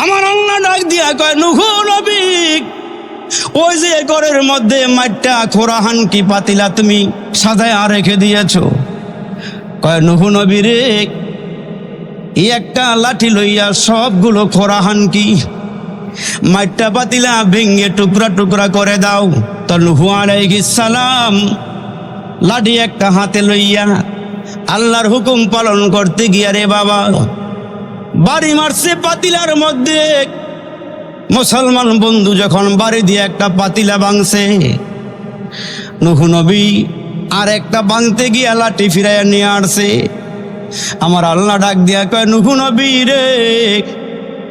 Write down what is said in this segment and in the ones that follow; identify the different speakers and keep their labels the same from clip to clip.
Speaker 1: আমার আল্লাহ ডাক দিয়া কয় নূহ নবী, ওই যে ঘরের মধ্যে মাইটটা খোরাহান কি পাতিলা তুমি সাজায় রেখে দিয়েছ। কয় নূহ নবী রে, এই একটা লাঠি লইয়া সবগুলো খোরাহান কি মাইটটা পাতিলা ভেঙ্গে টুকরা টুকরা করে দাও। তো নূহ আলাইহিস সালাম লাঠি একটা হাতে লইয়া আল্লাহর হুকুম পালন করতে গিয়া রে বাবা বাড়ি মারছে পাতিলার মধ্যে। মুসলমান বন্ধু যখন বাড়ি দিয়ে একটা পাতিলা ভাঙছে, নূহ নবী আর একটা ভাঙতে গিয়া লাঠি ফিরাইয়া নিয়ে আসছে। আমার আল্লাহ ডাক দিয়া কয় নূহ নবী রে,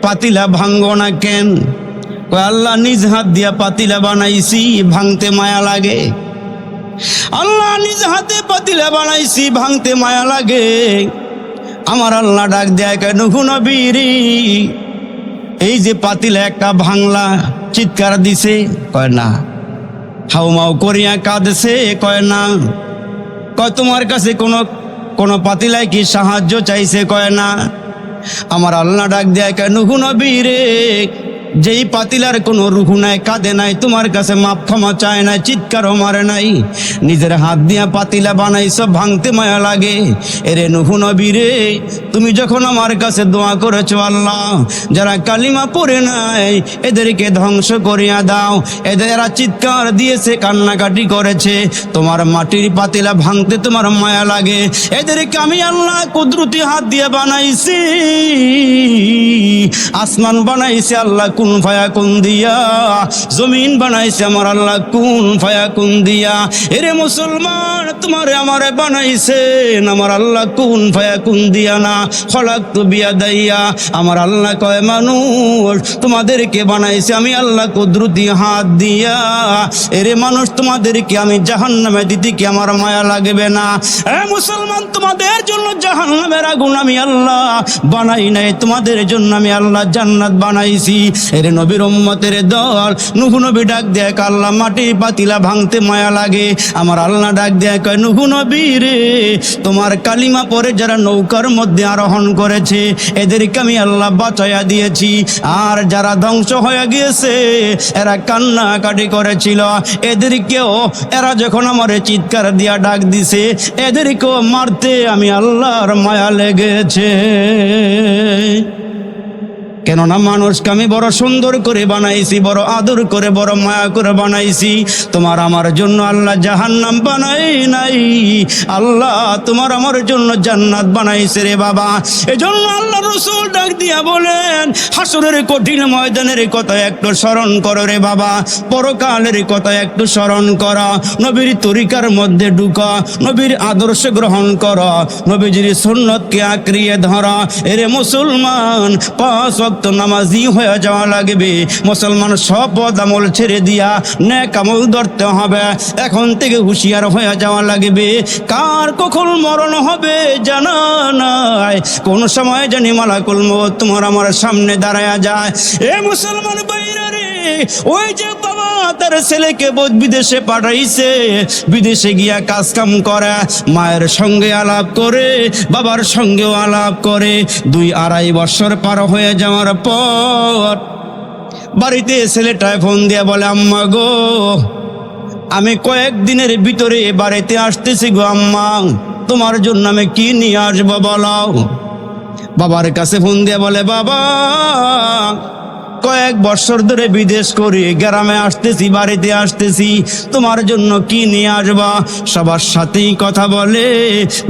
Speaker 1: পাতিলা ভাঙবো না কেন? কয় আল্লাহ নিজ হাত দিয়া পাতিলা বানাইছি, ভাঙতে মায়া লাগে। আল্লাহ নিজ হাতে পাতিলা বানাইছি, ভাঙতে মায়া লাগে। আমার আল্লাহ ডাক দেয় কয় নূহ নবী রে, এই যে পাতিলা একটা ভাঙলা, চিৎকার দিছে? কয় না। হাউমাউ করিয়া কাঁদছে? কয় না। কয় তোমার কাছে কোনো পাতিলায় কি সাহায্য চাইছে? কয় না। আমার আল্লাহ ডাক দেয় কয় নূহ নবী রে, যেই পাতিলার কোনো রুহু নাই, কাঁদে নাই, তোমার কাছে মাপ ক্ষমা চায় নাই, চিৎকারও মারে নাই, নিজের হাত দিয়া পাতিলা বানাইছ, ভাঙতে মায়া লাগে। এরে নূহ নবী রে, তুমি যখন আমার কাছে দোয়া করেছো আল্লাহ, যারা কালিমা পড়ে নাই এদেরকে ধ্বংস করিয়া দাও, এরা চিৎকার দিয়েছে, কান্নাকাটি করেছে, তোমার মাটির পাতিলা ভাঙতে তোমার মায়া লাগে, এদেরকে আমি আল্লাহ কুদরতি হাত দিয়ে বানাইছি। আসমান বানাইছে আল্লাহ কুন ফায়াকুন দিয়া, জমিন বানাইছে আমার আল্লাহ কুন ফায়াকুন দিয়া। এরে মুসলমান, তোমারে আমারে বানাইছেন আমার আল্লাহ কুন ফায়াকুন দিয়া না, খলাকতু বিয়াদাইয়া। আমার আল্লাহ কয় মানুষ, তোমাদেরকে বানাইছে আমি আল্লাহ কুদরতি হাত দিয়া। এরে মানুষ, তোমাদেরকে আমি জাহান্নামে দিতে কি আমার মায়া লাগবে না? এ মুসলমান, তোমাদের জন্য জাহান্নামের আগুন আমি আল্লাহ বানাই নাই, তোমাদের জন্য আমি আল্লাহ জান্নাত বানাইছি। এর নবীর উম্মতের দল, নূহ নবী ডাক দেয় আল্লাহ মাটির পাতিলা ভাঙতে মায়া লাগে। আমার আল্লাহ ডাক দেয় কয় নূহ নবী রে, তোমার কালিমা পরে যারা নৌকার মধ্যে আরোহণ করেছে এদেরকে আমি আল্লাহ বাঁচাইয়া দিয়েছি। আর যারা ধ্বংস হয়ে গিয়েছে, এরা কান্নাকাটি করেছিল, এদেরকেও এরা যখন আমার চিৎকার দিয়া ডাক দিছে, এদেরকেও মারতে আমি আল্লাহর মায়া লেগেছে। কেননা মানুষকে আমি বড় সুন্দর করে বানাইছি, বড় আদর করে, বড় মায়া করে বানাইছি। তোমার আমার জন্য আল্লাহ জাহান্নাম বানাই নাই, আল্লাহ তোমার আমার জন্য জান্নাত বানাইছে রে বাবা। এজন্য আল্লাহ রাসূল ডাক দিয়া বলেন, হাসরের কঠিন ময়দানের কথা একটু স্মরণ করো রে বাবা, পরকালের কথা একটু স্মরণ করো, নবীর তরিকার মধ্যে ঢুকা, নবীর আদর্শ গ্রহণ করো, নবীজির সুন্নতকে আঁকড়িয়ে ধরা। এরে মুসলমান, 5 ওয়াক্ত নামাজি হয়ে যাওয়া লাগবে। মুসলমান সব বদ আমল ছেড়ে দিয়া নেক আমল ধরতে হবে। এখন থেকে হুঁশিয়ার হয়ে যাওয়া লাগবে। কার কখন মরণ হবে জানা নাই, কোন সময় জানি মালাকুল মউত তোমার আমার সামনে দাঁড়ায়া যায়। এ মুসলমান ভাইরা রে, ওই যে বাবা তার ছেলেকে বিদেশে পাঠাইছে, বিদেশে গিয়া কাজ কাম করে, মায়ের সঙ্গে আলাপ করে, বাবার সঙ্গেও আলাপ করে, 2-2.5 বছর পার হয়ে যাওয়ার পর বাড়িতে ছেলেটায় ফোন দিয়া বলে, আম্মা গো, আমি কয়েকদিনের ভিতরে বাড়িতে আসতেছি গো আম্মা, তোমার জন্য আমি কি নিয়ে আসবো বলো। বাবার কাছে ফোন দিয়া বলে, বাবা কয়েক বছর ধরে বিদেশ করি, গ্রামে আসতেছি, বাড়িতে আসতেছি, তোমার জন্য কি নিয়ে আসবা। সবার সাথেই কথা বলে,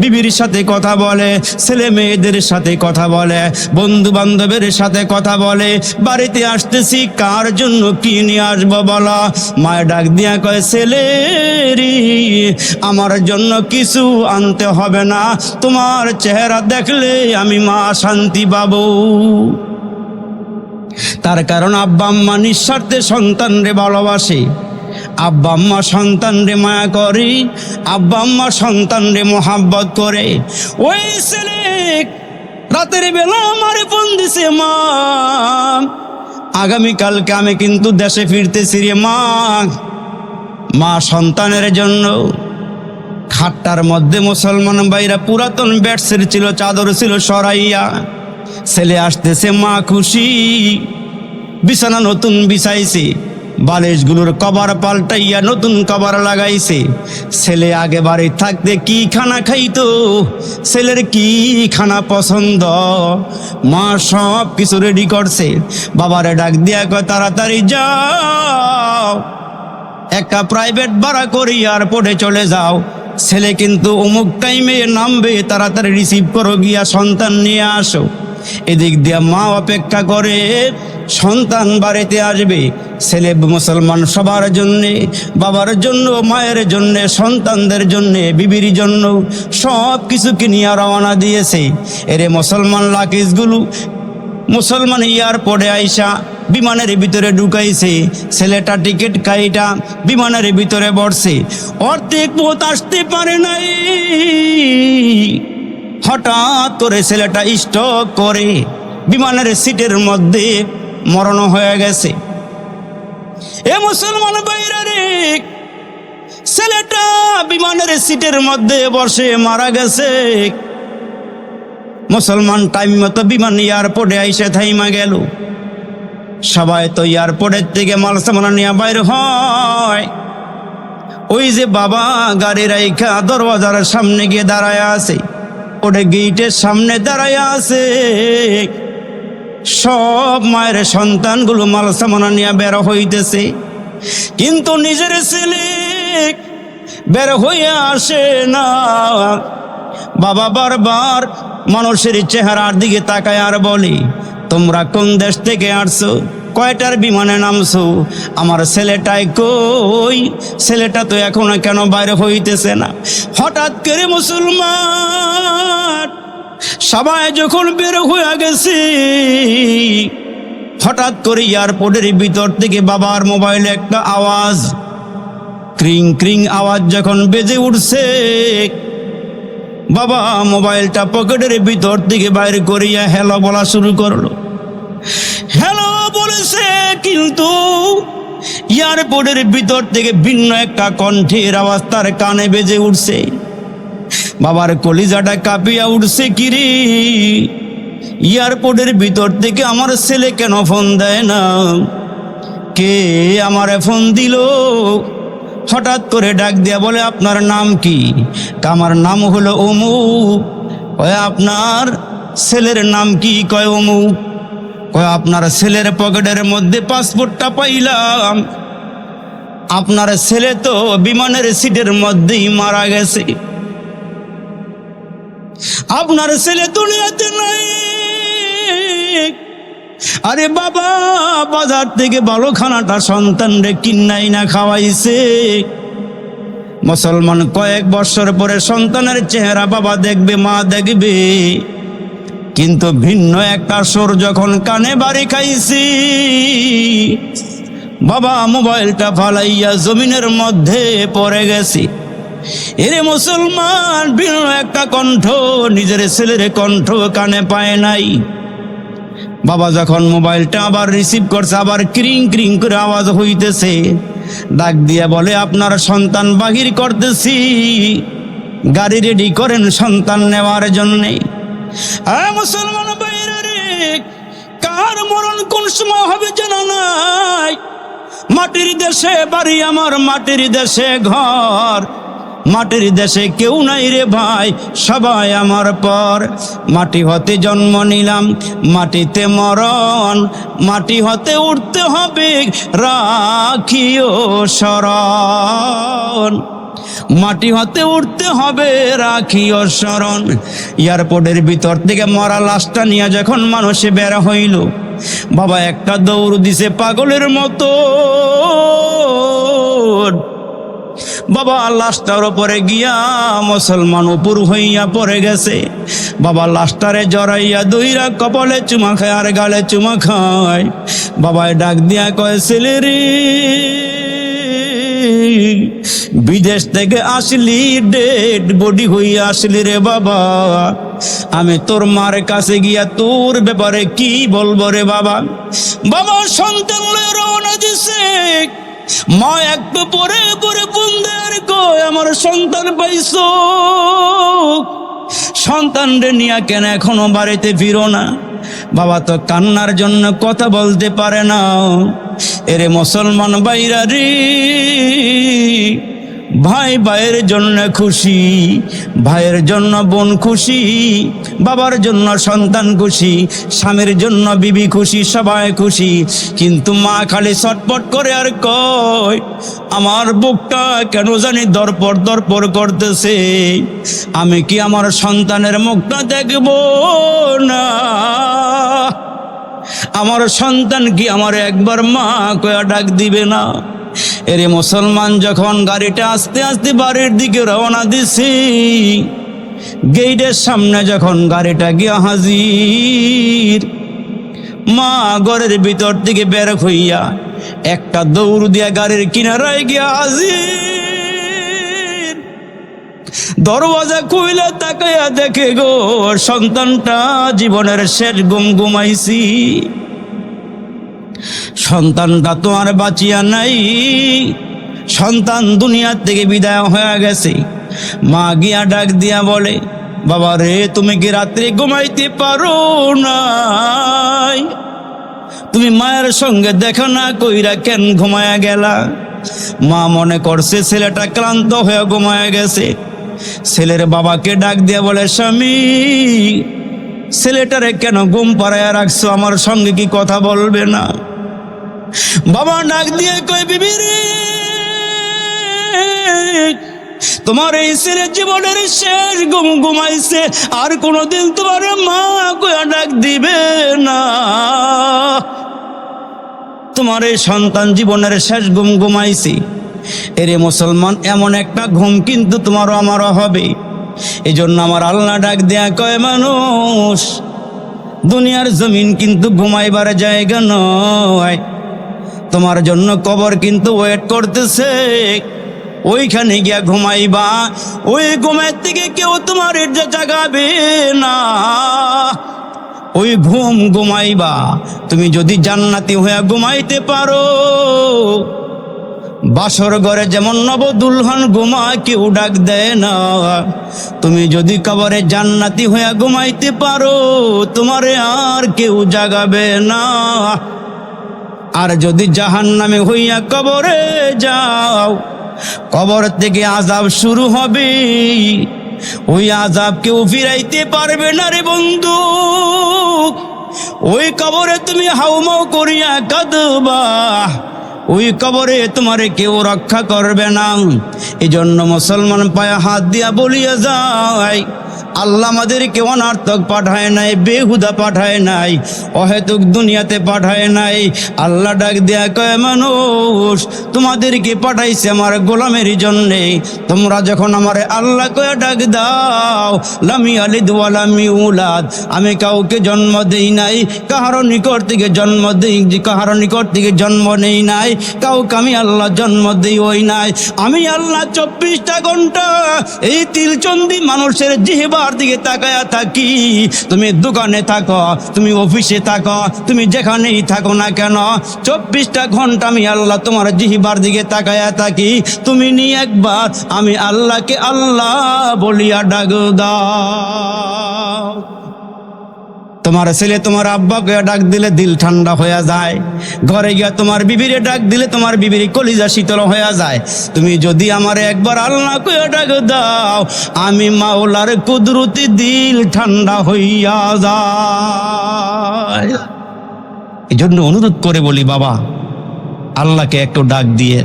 Speaker 1: বিবির সাথে কথা বলে, ছেলে মেয়েদের সাথে কথা বলে, বন্ধু বান্ধবের সাথে কথা বলে, বাড়িতে আসতেছি কার জন্য কি নিয়ে আসবো বলা। মায়ের ডাক দিয়া কয়, ছেলেরি আমার জন্য কিছু আনতে হবে না, তোমার চেহারা দেখলে আমি মা শান্তি পাবো। তার কারণ আব্বা আম্মা নিঃস্বার্থে সন্তান রে ভালোবাসে, আব্বা আম্মা সন্তান রে মায়া করে, আব্বা আম্মা সন্তান রে মোহাব্বত করে। ওই ছেলে রাতের বেলা আমারে ফোন দিছে, মা আগামীকালকে আমি কিন্তু দেশে ফিরতেছি রে মা। মা সন্তানের জন্য খাটটার মধ্যে মুসলমান ভাইরা পুরাতন বেডশিট ছিল, চাদর ছিল সরাইয়া ছেলে আসতেছে, মা খুশি, বিছানা নতুন বিছাইছে, বালিশগুলোর কভার পাল্টাইয়া নতুন কভার লাগাইছে। ছেলে আগে বাড়ি থাকতে কি খানা খাইতো, ছেলের কি খানা পছন্দ, মা সব কিছু রেডি করছে। বাবারে ডাক দিয়া কয় তাড়াতাড়ি যাও, একটা প্রাইভেট ভাড়া করি এয়ারপোর্টে চলে যাও। ছেলে কিন্তু অমুক টাইমে নামবে, তাড়াতাড়ি রিসিভ করো, গিয়া সন্তান নিয়ে আসো। এদিক দিয়া মা অপেক্ষা করে সন্তান বাড়িতে আসবে। ছেলে মুসলমান সবার জন্যে, বাবার জন্য, মায়ের জন্যে, সন্তানদের জন্যে, বিবির জন্য সব কিছু কিনিয়া রওনা দিয়েছে। এরে মুসলমান লাকিজগুলো মুসলমান এয়ারপোর্টে আইসা বিমানের ভিতরে ঢুকাইছে। ছেলেটা টিকিট কাইটা বিমানের ভিতরে বসছে। অর্ধেক পথ আসতে পারে নাই, হঠাৎ করে ছেলেটা স্ট্রোক করে বিমানের সিটের মধ্যে মরণ হয়ে গেছে। এ মুসলমান ভাইরা রে, ছেলেটা বিমানের সিটের মধ্যে বসে মারা গেছে। মুসলমান টাইম মতো বিমান এয়ারপোর্টে আইসে থাইমা গেল। সবাই তো এয়ারপোর্টের থেকে মাল সামান নিয়ে বাইর হয়। ওই যে বাবা গাড়ি রাইখা দরওয়াজার সামনে গিয়ে দাঁড়ায় আছে, ওটা গেটের সামনে দাঁড়ায় আছে। সব মায়ের সন্তানগুলো মাল সামান নিয়ে বের হইতেছে, কিন্তু নিজের ছেলে বের হয়ে আসে না। বাবা বারবার মানুষের চেহারার দিকে তাকায় আর বলে, তোমরা কোন দেশ থেকে আসছো, কয়টার বিমানে নামছো, আমার ছেলেটাই কই, ছেলেটা তো এখনো কেন বাইরে হইতেছে না। হঠাৎ করে মুসলমান সবাই যখন বের হয়ে গেছে, হঠাৎ করে এয়ারপোর্টের ভিতর থেকে বাবার মোবাইলে একটা আওয়াজ, ক্রিং ক্রিং আওয়াজ যখন বেজে উঠছে, বাবা মোবাইলটা পকেটের ভিতর থেকে বাইরে করিয়া হ্যালো বলা শুরু করলো। হ্যালো বলেছে, কিন্তু এয়ারপোর্টের ভিতর থেকে ভিন্ন একটা কণ্ঠের আওয়াজ তার কানে বেজে উঠছে। বাবার কলিজাটা কাঁপিয়া উঠছে, কিরে এয়ারপোর্টের ভিতর থেকে আমার ছেলে কেন ফোন দেয় না, কে আমারে ফোন দিল? হঠাৎ করে ডাক দিয়া বলে, আপনার নাম কি? আমার নাম হলো অমুক। কয় আপনার ছেলের নাম কি? কয় অমুক। কয় আপনার ছেলের পকেটের মধ্যে পাসপোর্টটা পাইলাম, আপনার ছেলে তো বিমানের সিটের মধ্যেই মারা গেছে, আপনার ছেলে দুনিয়াতে নাই। আরে বাবা, বাজার থেকে ভালো খানাটা সন্তান রে কিন্নাই না খাওয়াইছে। মুসলমান কয়েক বছর পরে সন্তানের চেহারা বাবা দেখবে, মা দেখবে, কিন্তু ভিন্ন একটা সুর যখন কানে বাড়ি খাইছি, বাবা মোবাইলটা ফালাইয়া জমিনের মধ্যে পড়ে গেছি। এরে মুসলমান, ভিন্ন একটা কণ্ঠ, নিজের ছেলের কণ্ঠ কানে পায় নাই। বাবা যখন মোবাইলটা আবার রিসিভ করছে, আবার ক্রিং ক্রিং করে আওয়াজ হইতেছে। ডাক দিয়ে বলে, আপনার সন্তান বাহির করতেছি, গাড়ি রেডি করেন সন্তান নেওয়ার জন্যে। হ্যাঁ মুসলমান ভাইরা রে, কার মরণ কোন সময় হবে জানা নাই। মাটির দেশে বাড়ি আমার, মাটির দেশে ঘর, মাটির দেশে কেউ নাই রে ভাই, সবাই আমার পর। মাটি হতে জন্ম নিলাম, মাটিতে মরণ, মাটি হতে উঠতে হবে, রাখিও শরণ। মাটি হতে উঠতে হবে, রাখিও শরণ। এয়ারপোর্টের ভিতর থেকে মরা লাশটা নিয়ে যখন মানুষে বের হইল, বাবা একটা দৌড় দিছে পাগলের মতো। বাবা লাশটার উপরে গিয়া মুসলমান উপর হইয়া পড়ে গেছে। বাবা লাশটারে জড়াইয়া দুইরা কপালে চুমা খায় আর গালে চুমা খায়। বাবায় ডাক দিয়া কয়, ছেলে রে, বিদেশ থেকে আসলি, ডেড বডি হইয়া আসলি রে বাবা, আমি তোর মার কাছে গিয়া তোর ব্যাপারে কি বলবো রে বাবা। বাবা সন্তান রওনা দিছে। মা একটু পরে পরে বুন্দের কয়, আমার সন্তান পাইছো? সন্তানরে নিয়ে কেন এখনো বাড়িতে ফিরো না? বাবা তো কান্নার জন্য কথা বলতে পারে না। এরে মুসলমান ভাইরা রে, ভাই ভাইয়ের জন্য খুশি, ভাইয়ের জন্য বোন খুশি, বাবার জন্য সন্তান খুশি, স্বামীর জন্য বিবি খুশি, সবাই খুশি। কিন্তু মা খালি ছটপট করে আর কয়, আমার বুকটা কেন জানি দরপর দরপর করতেছে, আমি কি আমার সন্তানের মুখটা দেখব না? আমার সন্তান কি আমার একবার মা কয়া ডাক দিবে না? এরে মুসলমান, যখন গাড়িটা আস্তে আস্তে বাড়ির দিকে রওনা দিছি, গেটের সামনে যখন গাড়িটা গিয়া হাজির, মা ঘরের ভিতর থেকে বের হইয়া একটা দৌড় দিয়া গাড়ির কিনারায় গিয়া হাজির। দরওয়াজা খুইলা তাকাইয়া দেখে গো, সন্তানটা জীবনের শেষ ঘুম ঘুমাইছি। সন্তানটা তো আর বাঁচিয়া নাই, সন্তান দুনিয়ার থেকে বিদায় হয়ে গেছে। মা গিয়া ডাক দিয়া বলে, বাবা রে, তুমি কি রাত্রে ঘুমাইতে পারো না? তুমি মায়ের সঙ্গে দেখা না কইরা কেন ঘুমায়া গেলা? মা মনে করছে ছেলেটা ক্লান্ত হয়ে ঘুমায়া গেছে। ছেলের বাবাকে ডাক দিয়া বলে, স্বামী, ছেলেটারে কেন ঘুম পাড়াইয়া রাখছো? আমার সঙ্গে কি কথা বলবে না? বাবা ডাক দিয়ে কই, বিবি রে, তোমার এই ছেলে জীবনের শেষ ঘুম ঘুমাইছে, আর কোনোদিন তোমার মা কয়া ডাক দিবে না। তোমার এই সন্তান জীবনের শেষ ঘুম ঘুমাইছে। এরে মুসলমান, এমন একটা ঘুম কিন্তু তোমারও আমারও হবে। এই জন্য আমার আল্লাহ ডাক দেয়া কয়, মানুষ, দুনিয়ার জমিন কিন্তু ঘুমাইবার জায়গা নয়, তোমার জন্য কবর কিন্তু ওয়েট করতেছে। ওইখানে গিয়া ঘুমাইবা, ওই ঘুমের থেকে কেউ তোমার জাগাবে না। ওই ঘুম ঘুমাইবা। তুমি যদি জান্নাতি হইয়া ঘুমাইতে পারো, বাসর ঘরে যেমন নবদুলহান ঘুমায়, কেউ ডাক দেয় না। তুমি যদি কবরে জান্নাতি হইয়া ঘুমাইতে পারো, তোমারে আর কেউ জাগাবে না। আর যদি জাহান্নামে হইয়া কবরে যাও, কবর থেকে আযাব শুরু হবে। ওই আযাব কেউ ফিরাইতে পারবে না রে বন্ধু। ওই কবরে তুমি হাউমাউ করিয়া কাঁদবা, ওই কবরে তোমারে কেউ রক্ষা করবে না। এই জন্য মুসলমান পায়ে হাত দিয়া বলিয়া যায়, আল্লাহ আমাদেরকে অনার্থক পাঠায় নাই, বেহুদা পাঠায় নাই, অহেতুক দুনিয়াতে পাঠায় নাই। আল্লাহ ডাক দেয়া কয়, মানুষ, তোমাদেরকে পাঠাইছে আমার গোলামের জন্যে। তোমরা যখন আমার আল্লাহ কয়ে ডাক দাও, লামি আলিদ ওয়া লাম ইউলাদ, আমি কাউকে জন্ম দেই নাই, কাহারো নিকট থেকে জন্ম দেই, কাহারো নিকট থেকে জন্ম নেই নাই, কাউকে আমি আল্লাহ জন্ম দেই ওই নাই। আমি আল্লাহ 24টা ঘন্টা এই তিলচন্দি মানুষের জিহ্বার দিকে তাকায়া থাকি। তুমি দোকানে থাকো, তুমি অফিসে থাকো, তুমি যেখানেই থাকো না কেন, 24টা ঘন্টা আমি আল্লাহ তোমার জিহ্বার দিকে তাকায়া থাকি। তুমি নিয়ে একবার আমি আল্লাহকে আল্লাহ বলিয়া ডাক দাও। তোমার ছেলে তোমার আব্বাকে ডাক দিলে দিল ঠান্ডা হয়ে যায়। ঘরে গিয়া তোমার বিবিরে ডাক দিলে তোমার বিবির কলিজা শীতল হয়ে যায়। তুমি যদি আমার একবার আল্লাহ কয়ে ডাক দাও, আমি মাওলার কুদরতি দিল ঠান্ডা হইয়া যায়। এই জন্য অনুরোধ করে বলি, বাবা, আল্লাহকে একটু ডাক দিয়ে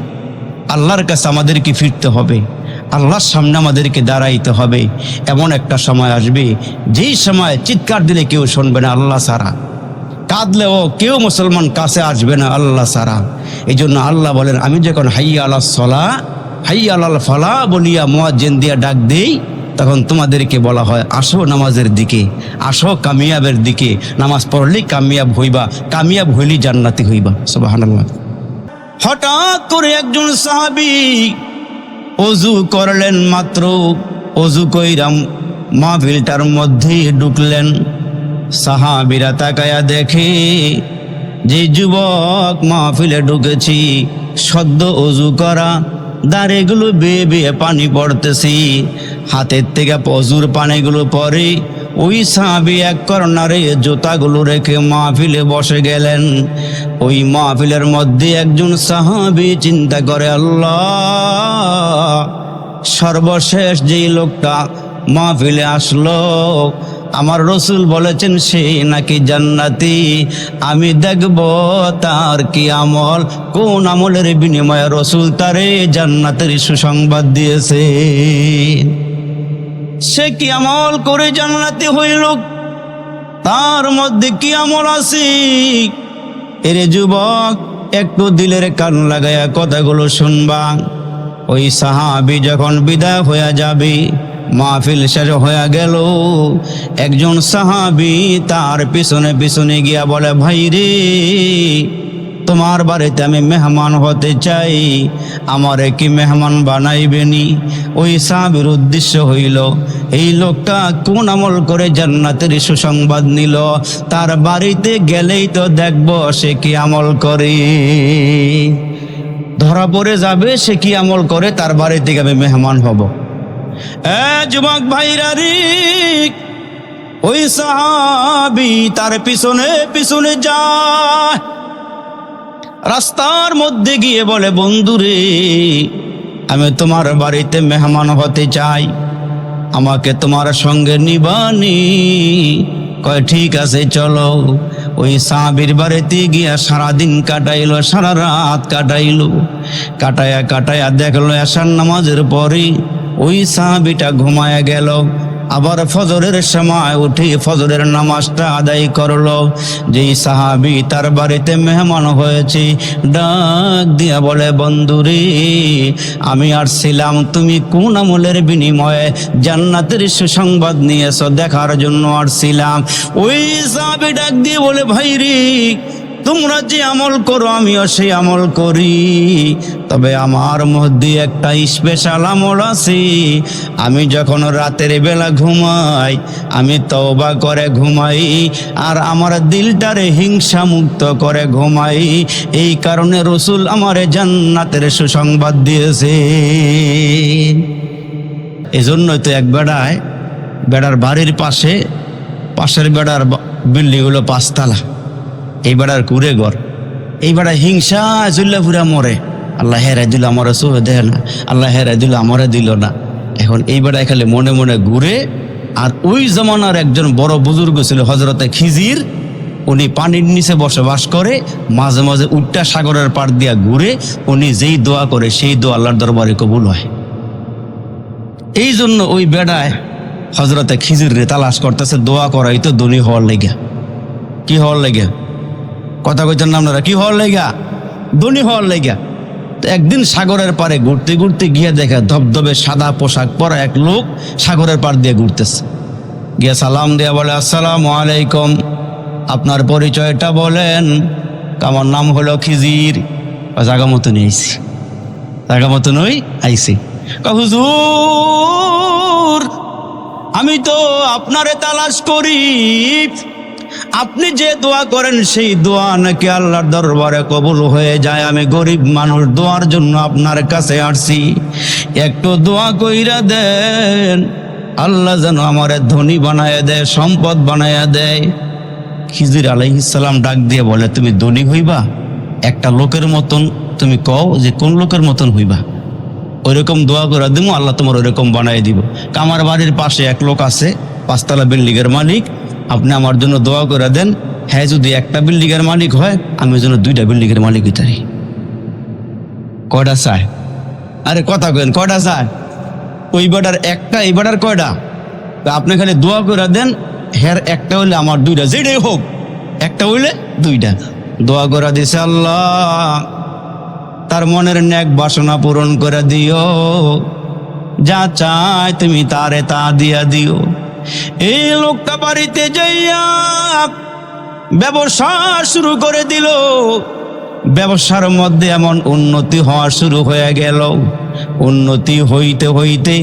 Speaker 1: আল্লাহর কাছে আমাদেরকে ফিরতে হবে, আল্লাহর সামনে আমাদেরকে দাঁড়াইতে হবে। এমন একটা সময় আসবে যেই সময় চিৎকার দিলে কেউ শুনবে না আল্লাহ ছাড়া, কাঁদলেও কেউ মুসলমান কাছে আসবে না আল্লাহ ছাড়া। এই জন্য আল্লাহ বলেন, আমি যখন হাইয়া আলাস সালাহ হাইয়া আলাল ফালাহ বলিয়া মুয়াজ্জিন দিয়া ডাক দেই, তখন তোমাদেরকে বলা হয়, আসো নামাজের দিকে, আসো কামিয়াবের দিকে। নামাজ পড়লেই কামিয়াব হইবা, কামিয়াব হইলি জান্নাতি হইবা। সুবহানাল্লাহ। হঠাৎ করে একজন সাহাবী অজু করলেন, মাত্র অজু কইরা মাহফিলটার মধ্যে ঢুকলেন। সাহাবীরা তাকায়া দেখে যে যুবক মাহফিলে ঢুকেছি, সদ্য অজু করা, দাঁড়েগুলো বেয়ে বেয়ে পানি পড়তেছি, হাতের থেকে প্রচুর পানিগুলো পরে। ওই সাহাবী এক কর্নারে জুতাগুলো রেখে মাহফিলে বসে গেলেন। ওই মাহফিলের মধ্যে একজন সাহাবী চিন্তা করে, আল্লাহ, সর্বশেষ যেই লোকটা মাহফিলে আসলো, আমার রসুল বলেছেন সে নাকি জান্নাতি। আমি দেখব তার কি আমল, কোন আমলের বিনিময়ে রসুল তারে জান্নাতের সুসংবাদ দিয়েছে। সে কি আমল করে জান্নাতি হইল, তার মধ্যে কি আমল আছে? এরে যুবক, একটু দিলের কান লাগায়া কথাগুলো শুনবা। ওই সাহাবী যখন বিদায় হয়ে যাবে, মাহফিল শেষ হয়ে গেল, একজন সাহাবী তার পিছনে পিছনে গিয়া বলে, ভাই রে, তোমার বাড়িতে আমি মেহমান হতে চাই, আমারে কি মেহমান বানাইবেনি? ওই সাহাবীর উদ্দেশ্য হইল, এই লোকটা কোন আমল করে জান্নাতের সুসংবাদ নিল, তার বাড়িতে গেলেই তো দেখব সে কি আমল করে। ধরা পড়ে যাবে সে কি আমল করে, তার বাড়িতে আমি মেহমান হব। যুবক ভাইরা রে, ওই সাহাবী তার পিছনে পিছনে যায়, রাস্তার মধ্যে গিয়ে বলে, বন্ধুরে, আমি তোমার বাড়িতে মেহমান হতে চাই, আমাকে তোমার সঙ্গে নিবানি? কয় ঠিক আছে চলো। ওই সাহাবীর বাড়িতে গিয়া সারাদিন কাটাইলো, সারা রাত কাটাইলো। কাটায়া কাটায়া দেখলো এশার নামাজের পরে ওই সাহাবীটা ঘুমায়া গেল। আবার ফজরের সময় উঠে ফজরের নামাজটা আদায় করলো। যেই সাহাবী তার বাড়িতে মেহমান হয়েছে, ডাক দিয়া বলে, বন্ধুরে, আমি আসছিলাম তুমি কোন আমলের বিনিময়ে জান্নাতের সুসংবাদ নিয়েছ দেখার জন্য আসছিলাম। ওই সাহাবী ডাক দিয়ে বলে, ভাই রে, তোমরা যে আমল করো আমিও সেই আমল করি, তবে আমার মধ্যে একটা স্পেশাল আমল আছে। আমি যখন রাতের বেলা ঘুমাই, আমি তওবা করে ঘুমাই, আর আমার দিলটারে হিংসা মুক্ত করে ঘুমাই। এই কারণে রসুল আমারে জান্নাতের সুসংবাদ দিয়েছে। এজন্যই তো এক বেড়ার বাড়ির পাশের বেড়ার বিল্ডিং হলো 5 তলা, এই বেড়ার কুড়ে ঘর, এই বেড়া হিংসা চুল্লা পুরা মরে। আল্লাহ হেরাই দিল আমারে, চোখে দেখে না, আল্লাহ হেরাই দিল আমারে দিল না। এখন এই বেড়ায় খালি মনে মনে ঘুরে। আর ওই জমানার একজন বড় বুজুর্গ ছিল হযরতে খিজির, উনি পানির নিচে বসবাস করে, মাঝে মাঝে উট্টা সাগরের পাড় দিয়া ঘুরে। উনি যেই দোয়া করে সেই দোয়া আল্লাহর দরবারে কবুল হয়। এই জন্য ওই বেড়ায় হযরতে খিজির রে তালাশ করতেছে, দোয়া করাই তো ধনী হওয়ার লেগা। কি হওয়ার লেগা? কথা কইতেন না আপনারা? কি হওয়ার লেগা? ধনী হওয়ার লেগা। তো একদিন সাগরের পাড়ে ঘুরতে ঘুরতে গিয়ে দেখে ধবধবে সাদা পোশাক পরা এক লোক সাগরের পাড় দিয়ে ঘুরতেছে। গিয়ে সালাম দিয়া বলে, আসসালামু আলাইকুম, আপনার পরিচয়টা বলেন। আমার নাম হলো খিজির। জাগা মতনই আইছি, জাগা মতনই আইছি। হুজুর, আমি তো আপনারে তালাশ করি, আপনি যে দোয়া করেন সেই দোয়া নাকি আল্লাহর দরবারে কবুল হয়ে যায়। আমি গরিব মানুষ, দোয়ার জন্য আপনার কাছে আসছি, একটু দোয়া কইরা দেন, আল্লাহ যেন আমারে ধনী বানায় দেয়, সম্পদ বানায় দেয়। খিজির আলাইহিস সালাম ডাক দিয়ে বলে, তুমি ধনী হইবা? একটা লোকের মতন তুমি কও যে কোন লোকের মতন হইবা, ওইরকম দোয়া করে দিব, আল্লাহ তোমার ওইরকম বানাই দিব। আমার বাড়ির পাশে এক লোক আছে, 5 তলা বিল্ডিংয়ের মালিক, আপনি আমার জন্য দোয়া করে দেন। হ্যাঁ, যদি একটা বিল্ডিংয়ের মালিক হয়, আমি যেন 2টা বিল্ডিংয়ের মালিক হইতে পারি। কয়টা চায়? আরে কথা কেন, কয়টা চায়? ওই বেটার একটা, এই বেটার কয়টা? আপনি খালি দোয়া করে দেন, হ্যাঁ একটা হইলে আমার 2টা, যেটাই হোক, একটা হইলে 2টা। দোয়া করে দিছে, আল্লাহ তার মনের নেক বাসনা পূরণ করে দিও, যা চায় তুমি তারে তা দিয়া দিও। এই লোকটা বাড়িতে যাইয়া ব্যবসা শুরু করে দিল। ব্যবসার মধ্যে এমন উন্নতি হওয়া শুরু হয়ে গেল। উন্নতি হইতে হইতে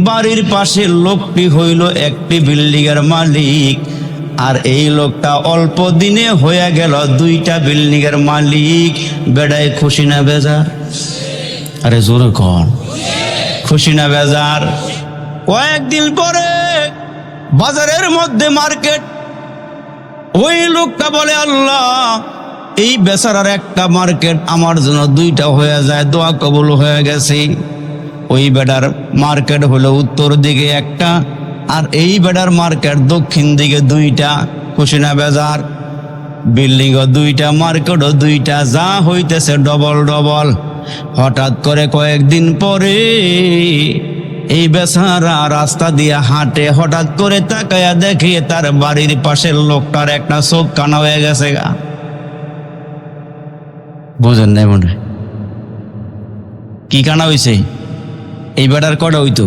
Speaker 1: বাড়ির পাশে লোকটি হইল একটি বিল্ডিংয়ের মালিক, আর এই লোকটা অল্প দিনে হয়ে গেল 2টা বিল্ডিংয়ের মালিক। বেড়ায় খুশি না বেজার? আরে জোরে কন, খুশি না বেজার? কয়েকদিন পরে বাজারের মধ্যে মার্কেট, ওই লোকটা বলে আল্লাহ এই বেচারার একটা মার্কেট আমার জন্য দুইটা হয়ে যায়, দোয়া কবুল হয়ে গেছে। ওই বেটার মার্কেট হলো উত্তর দিকে একটা, আর এই বেটার মার্কেট দক্ষিণ দিকে দুইটা। খুশি না বেজার? বিল্ডিংও দুইটা, মার্কেটও দুইটা, যা হইতেছে ডবল ডবল। হঠাৎ করে কয়েকদিন পরে এই বেচারা রাস্তা দিয়ে হাঁটে, হঠাৎ করে তাকায়া দেখে তার বাড়ির পাশের লোকটার একটা চোখ কানা হয়ে গেছে গা। বুঝেন নাই মনে হয়? কি কানা হইছে? এই বেটার কটা হইতো?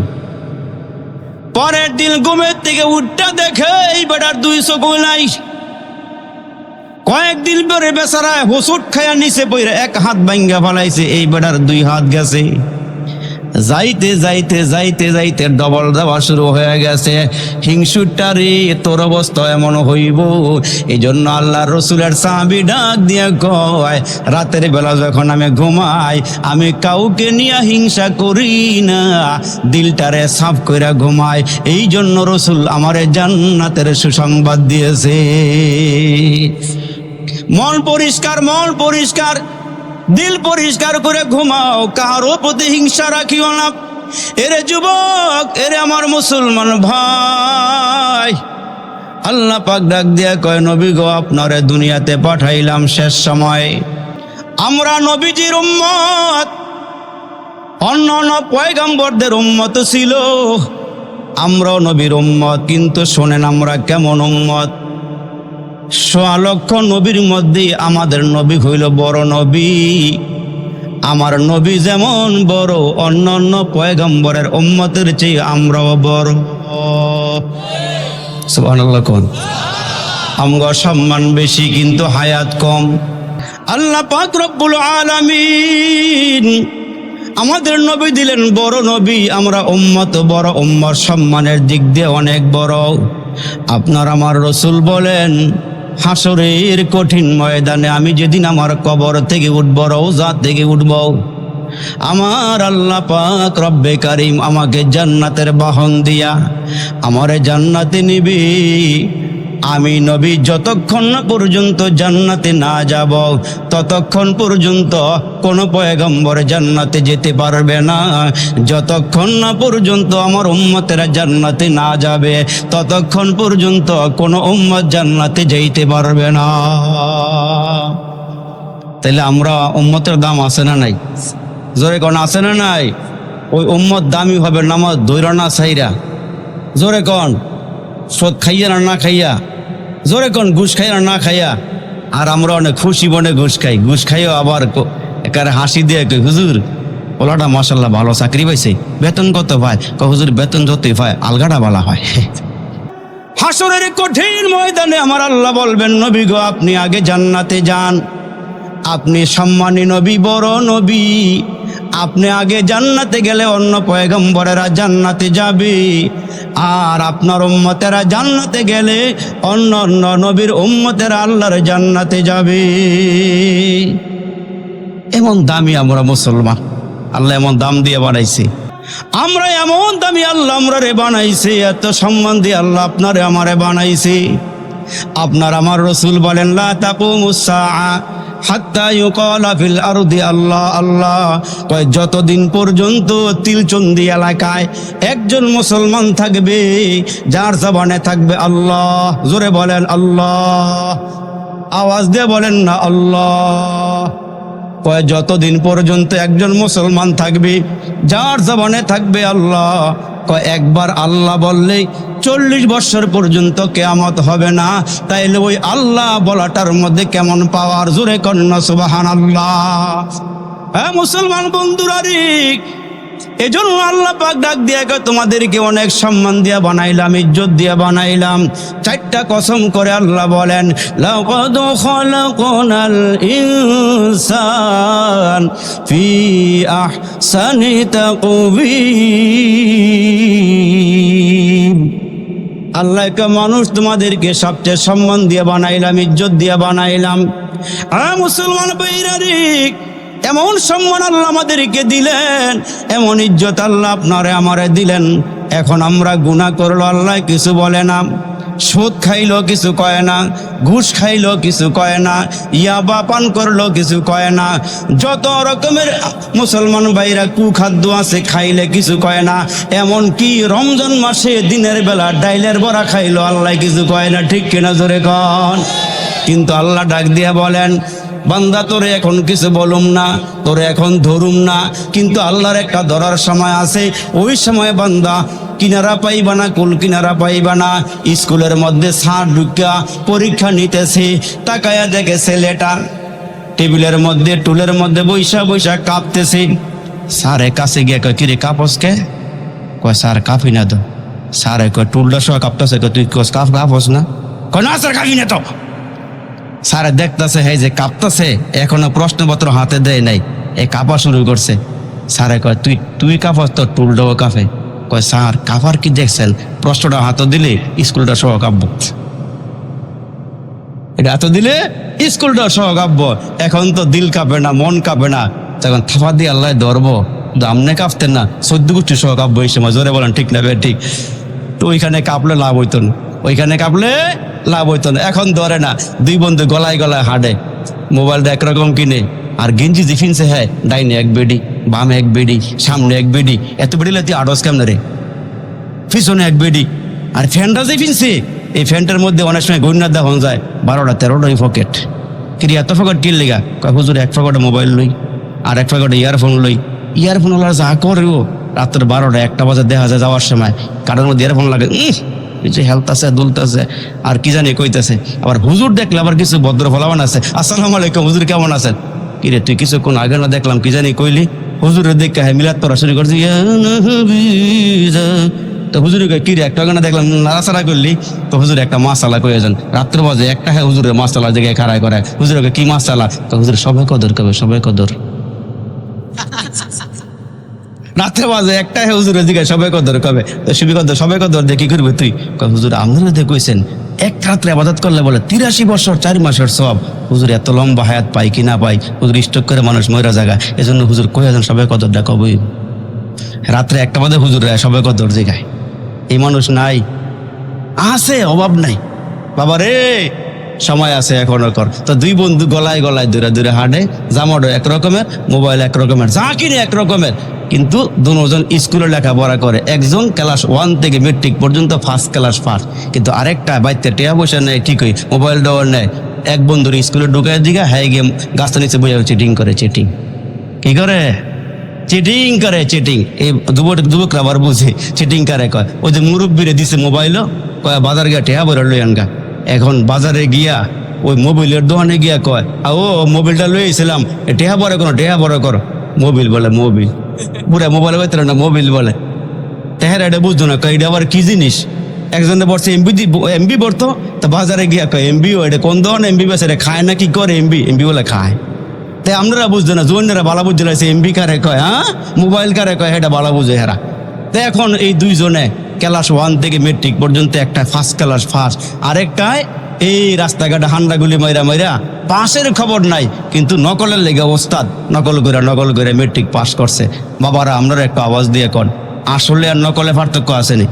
Speaker 1: পরের দিন ঘুমের থেকে উঠটা দেখে এই বেটার দুই চোখ নাই। কয়েকদিন পরে বেচারা হোঁচট খায়া নিচে পড়ে এক হাত ভাঙ্গা ফেলাইছে, এই বেটার দুই হাত গেছে। যাইতে যাইতে যাইতে যাইতে ডবল দেওয়া শুরু হয়ে গেছে। হিংসুটারে তোর অবস্থা এমন হইব। এই জন্য আল্লাহ রসুলের সাহাবী ডাক দিয়ে কয়, রাতের বেলা যখন আমি ঘুমাই আমি কাউকে নিয়ে হিংসা করি না, দিলটারে সাফ করে ঘুমাই। এই জন্য রসুল আমারে জান্নাতের সুসংবাদ দিয়েছে। মন পরিষ্কার, মন পরিষ্কার, দিল পরিষ্কার করে ঘুমাও, কারো প্রতি হিংসা রাখিও না। এরে যুবক, এরে আমার মুসলমান ভাই, আল্লাহ পাক ডাক দিয়া কয়, নবী গো আপনারে দুনিয়াতে পাঠাইলাম শেষ সময়। আমরা নবীজির উম্মত, অন্যান্য পয়গম্বরদের উম্মত ছিল, আমরাও নবীর উম্মত। কিন্তু শোনেন আমরা কেমন উম্মত। ১০০ লক্ষ নবীর মধ্যে আমাদের নবী হইল বড় নবী। আমার নবী যেমন বড়, অন্যান্য পয়গম্বরের উম্মতের চেয়ে আমরাও বড়। সুবহানাল্লাহ কোন? আমগো সম্মান বেশি কিন্তু হায়াত কম। আল্লাহ পাক রব্বুল আলামিন আমাদের নবী দিলেন বড় নবী, আমরা উম্মত বড়, উম্মত সম্মানের দিক দিয়ে অনেক বড়। আপনার আমার রসুল বলেন, হাসরের কঠিন ময়দানে আমি যেদিন আমার কবর থেকে উঠব, রওজা থেকে উঠব, আমার আল্লাহ পাক রব্বে কারিম আমাকে জান্নাতের বাহন দিয়া আমারে জান্নাতে নিবি। আমি নবী যতক্ষণ না পর্যন্ত জান্নাতে না যাব, ততক্ষণ পর্যন্ত কোনো পয়গম্বর জান্নাতে যেতে পারবে না। যতক্ষণ না পর্যন্ত আমার উম্মতেরা জান্নাতে না যাবে, ততক্ষণ পর্যন্ত কোনো উম্মত জান্নাতে যেতে পারবে না। তাহলে আমরা উম্মতের দাম আছে না নাই? জোরে কোন আছে না নাই? ওই উম্মত দামি হবে নামাজ ধৈর্য না ছাইরা। জোরে কোন? সুদ খাইয়া না খাইয়া? জোরে কোন? ঘুষ খাইয়া না খাইয়া? আর আমরা অনেক খুশি মনে ঘুষ খাই, ঘুষ খাইও আবার একারে হাসি দিয়ে কই, হুজুর ওলাটা মাশাল্লাহ ভালো চাকরি পাইছে, বেতন কত পায়? হুজুর বেতন যতই পায় আলগাটা বলা হয়। হাসরের কঠিন ময়দানে আমার আল্লাহ বলবেন, নবী গো আপনি আগে জান্নাতে যান, আপনি সম্মানী নবী, বড় নবী, আপনি আগে জান্নাতে গেলে অন্য পয়গম্বরেরা জান্নাতে যাবে, আর আপনার উম্মতেরা জান্নাতে গেলে অন্য অন্য নবীর উম্মতেরা আল্লাহর জান্নাতে যাবে। এমন দামি আমরা মুসলমান, আল্লাহ এমন দাম দিয়ে বানাইছে। আমরা এমন দামি আল্লাহ আমরারে বানাইছে, এত সম্মান দিয়ে আল্লাহ আপনারে আমারে বানাইছে। আপনার আমার রসুল বলেন, লা তাকুমুস সাআ হাত্তা ইউকালা ফিল আরদি আল্লাহ আল্লাহ। কয় যতদিন পর্যন্ত তিলচন্দি এলাকায় একজন মুসলমান থাকবে, যার জবানে থাকবে আল্লাহ, জোরে বলেন আল্লাহ, আওয়াজ দিয়ে বলেন না আল্লাহ। কয় যতদিন পর্যন্ত একজন মুসলমান থাকবে, যার জবানে থাকবে আল্লাহ, কয় একবার আল্লাহ বললেই 40 বছর পর্যন্ত কিয়ামত হবে না। তাইলে ওই আল্লাহ বলাটার মধ্যে কেমন পাওয়ার, জোরে কন্যা সুবহানাল্লাহ। হ্যাঁ মুসলমান বন্ধুরা রে, এজন্য আল্লাহ পাক ডাক দিয়ে তোমাদেরকে অনেক সম্মান দিয়ে বানাইলাম, ইজ্জত দিয়ে বানাইলাম। 4টা কসম করে আল্লাহ বলেন, লাকাদ খালাকনাল ইনসান ফি আহসানি তাকওয়িম। আল্লাহকে মানুষ তোমাদেরকে সবচেয়ে সম্মান দিয়ে বানাইলাম, ইজ্জত দিয়ে বানাইলাম। মুসলমান ভাইরা রে, এমন সম্মান আল্লাহ আমাদেরকে দিলেন, এমন ইজ্জত আল্লাহ আপনারে আমারে দিলেন। এখন আমরা গুনাহ করলো আল্লাহ কিছু বলে না, সুদ খাইলো কিছু কয় না, ঘুষ খাইলো কিছু কয় না, ইয়াবা পান করলো কিছু কয় না, যত রকমের মুসলমান ভাইরা কুখাদ্য আছে খাইলে কিছু কয় না। এমন কি রমজান মাসে দিনের বেলা ডাইলের বড়া খাইলো আল্লাহ কিছু কয় না, ঠিক কিনা জোরে কন? কিন্তু আল্লাহ ডাক দিয়া বলেন, বান্দা তোরে এখন কিছু বলুম না, তোরে এখন ধরুম না, কিন্তু আল্লাহর একটা ধরার সময় আছে। ওই সময় বান্দা কিনারা পাইবা না, কুল কিনারা পাইবা না। স্কুলের মধ্যে ছাড় ঢুকা পরীক্ষা নিতেছে, তাকায়া দেখে ছেলেটা টেবিলের মধ্যে টুলের মধ্যে বৈশা বৈশা কাঁপতেছে। স্যারের কাছে গিয়ে কয়, কিরে কাঁপস কে? কয় স্যার কাঁপি না তো। স্যারে কয় টুলটা সহ কাঁপতেছে, তুই কাঁপস না? কয় না স্যার কাঁপি না তো। স্যারে দেখতেছে হ্যাঁ যে কাঁপতেছে, এখনো প্রশ্নপত্র হাতে দেয় নাই, এই কাঁপা শুরু করছে। স্যারে কয় তুই কাঁপাস তো টুলটাও কাঁপে। কয় স্যার কাঁপার কি দেখছেন, প্রশ্নটা হাতে দিলে স্কুলটা সহ কাঁপব, এটা হাতে দিলে স্কুলটা সহ কাঁপব। এখন তো দিল কাঁপে না, মন কাঁপে না, তখন থাপা দিয়ে আল্লাহ ধরবো। আমনে কাঁপতেন না, 14 গোষ্ঠী সহ কাঁপবো এই সময়, জোরে বলেন ঠিক না? ঠিক। তো ওইখানে কাঁপলে লাভ হইতো না, ওইখানে কাঁপলে লাভ হইতো না। এখন ধরে না, দুই বন্ধু গলায় গলায় হাঁটে, মোবাইলটা একরকম কিনে, আর গেঞ্জি যে ফিনছে হ্যাঁ ডাইনে এক বেডি, বামে এক বেডি, সামনে এক বেডি, এত বেডি তুই আড়স কেমন রে, পিছনে এক বেডি। আর ফ্যানটা যে ফিনছে, এই ফ্যানটার মধ্যে অনেক সময় গন্যার দেওয়া যায় 12টা 13টাই পকেট। কিন্তু এত পকেট কিন লেগা? কয় হুজুর এক পকেটে মোবাইল লই, আর এক পকেটে ইয়ারফোন লই। ইয়ারফোন ওলা যা করবো রাত্রে 12টা 1টা বাজে দেখা যায় যাওয়ার সময় কারোর মধ্যে ইয়ারফোন লাগে, কিছু হেলতাছে দুলতেছে আর কি জানি কইতেছে। আবার হুজুর দেখলে আবার কিছু ভদ্র ফলাবান আছে, আসসালামু আলাইকুম হুজুর কেমন আছেন? কিরে তুই কিছুক্ষণ আগে না দেখলাম কি জানি কইলি, হুজুরের দেখে হ্যাঁ মিলাদ পড়া শুরু করছি। তো হুজুরে কয় কিরে একটা গানা দেখলাম নাড়াচাড়া করলি, তো হুজুর একটা মাসালা কয়ে যান রাত্রে বাজে একটা, হ্যাঁ হুজুরের মাসালা জায়গায় খাড়াই করে। হুজুরে কি মাসালা? তো হুজুর সবাই কদর কবে, সবাই কদর। রাত্রে বাজে একটা, হ্যাঁ হুজুরের দিকে সবাই কদর কবে, সুবি কদর সবাই কদর দিয়ে কি করবে তুই? হুজুর আপনারা দেখছেন এক রাত্রে আবাদত করলে বলে 83 বছর 4 মাসের সব। হুজুর এত লম্বা হায়াত পাই কি না পাই, হুজুর স্টক করে মানুষ ময়রা জায়গা, এজন্য হুজুর কয়ে যান সবাই কদর ডাকবই। রাত্রে একটা বাজে হুজুর সবাই কদর জায়গায়, এই মানুষ নাই? আছে, অভাব নাই বাবা রে, সময় আছে এখনো কর। তো দুই বন্ধু গলায় গলায় দূরে দূরে হাঁটে, জামাটো এক রকমের, মোবাইল এক রকমের, যা কিনে এক রকমের, কিন্তু দুজন স্কুলে লেখাপড়া করে। একজন ক্লাস 1 থেকে মেট্রিক পর্যন্ত ফার্স্ট ক্লাস ফার্স্ট, কিন্তু আরেকটা বাইতে টেয়া পয়সা নেয় ঠিকই, মোবাইল টাওয়ার নেয়। এক বন্ধুর স্কুলে ঢুকায় দিঘা, হ্যাঁ গিয়ে গাছটা নিচে বইয়া চিটিং করে। চিটিং কি করে? চিটিং করে, চিটিং। এই যুবকরা আবার বুঝে চিটিং কারে কয়। ওই যে মুরব্বীরে দিছে মোবাইলও, কয় বাজার গিয়া টেয়া বইরা লই আনগা। এখন বাজারে গিয়া ওই মোবাইলের দোকানে গিয়া কয়, ও মোবাইলটা লইয়েছিলাম, টেহা বড় করো, টেহা বড় করো। মোবিল বলে, মোবিল পুরা মোবাইল বলতে না, মোবিল বলে। তেহারা এটা বুঝতো না, কয় এটা আবার কি জিনিস। একজনে বলছে এমবি বলতো, তো বাজারে গিয়া কয় এমবিও, এটা কোন ধরনের এমবি বেছে, এটা খায় না কি করে? এমবি বলে খায়। তাই আপনারা বুঝতো না, জৈনরা বালা বুঝতে লাগছে এমবি কারে কয়, হ্যাঁ মোবাইল কারে কয়, এটা বালা বুঝে হেরা। তো এখন এই দুইজনে ক্লাস 1 থেকে মেট্রিক পর্যন্ত, একটা ফার্স্ট ক্লাস ফার্স্ট, আরেকটায় এই রাস্তাঘাটে হান্ডাগুলি মাইরা মাইরা পাশের খবর নাই, কিন্তু নকলের লেগে ওস্তাদ, নকল করে মেট্রিক পাস করছে। বাবারা আপনারা একটা আওয়াজ দিয়ে কন, আসলে আর নকলে পার্থক্য আসেনি?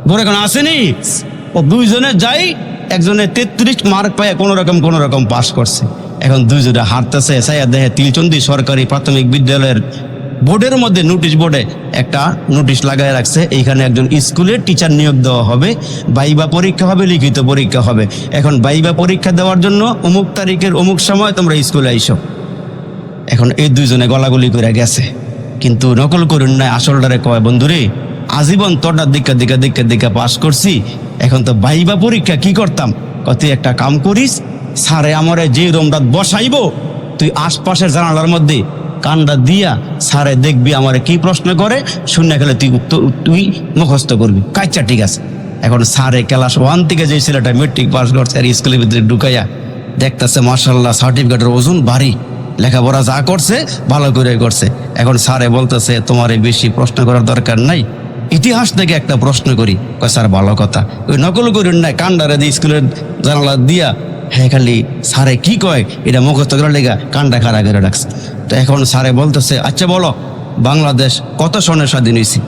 Speaker 1: বলে কোন আসেনি? ও দুইজনে যাই, একজনে 33 মার্ক পায় কোনো রকম পাস করছে। এখন দুইজনে হাঁটতেছে, সাইয়া দেখে তিলচন্দি সরকারি প্রাথমিক বিদ্যালয়ের বোর্ডের মধ্যে, নোটিশ বোর্ডে একটা নোটিশ লাগায় রাখছে, এইখানে একজন স্কুলের টিচার নিয়োগ দেওয়া হবে, ভাইবা পরীক্ষা হবে, লিখিত পরীক্ষা হবে। এখন ভাইবা পরীক্ষা দেওয়ার জন্য অমুক তারিখের অমুক সময় তোমরা স্কুলে আইসো। এখন এই দুইজনে গলাগলি করে গেছে, কিন্তু নকল করুন নাই, আসলটারে কয় বন্ধুরে আজীবন তোরটা দিকা পাস করছি, এখন তো ভাইবা পরীক্ষা কি করতাম? তুই একটা কাম করিস, স্যারে আমারে যে রুমটা বসাইবো, তুই আশপাশের জানালার মধ্যে কানটা দিয়া স্যারে দেখবি আমারে কি প্রশ্ন করে, শুনে গেলে তুই মুখস্থ করবি। কাচ্চা ঠিক আছে। এখন স্যারে ক্লাস 1 থেকে যে ছেলেটা মেট্রিক পাস করছে, আর স্কুলের ভিতরে ঢুকাইয়া দেখতেছে মাশাআল্লাহ সার্টিফিকেটের ওজন ভারী, লেখাপড়া যা করছে ভালো করে করছে। এখন স্যারে বলতেছে তোমার বেশি প্রশ্ন করার দরকার নাই, ইতিহাস থেকে একটা প্রশ্ন করি। কয় স্যার ভালো কথা, ওই নকল করেন না, কান্ডারে দিয়ে স্কুলের জানালা দিয়া, হ্যাঁ খালি স্যারে কি কয় এটা মুখস্থ করার লেগা কান্ডা খাড়া করে রাখছে। তো এখন স্যারে বলতেছে, আচ্ছা বলো বাংলাদেশ কত সনে স্বাধীন হয়েছে?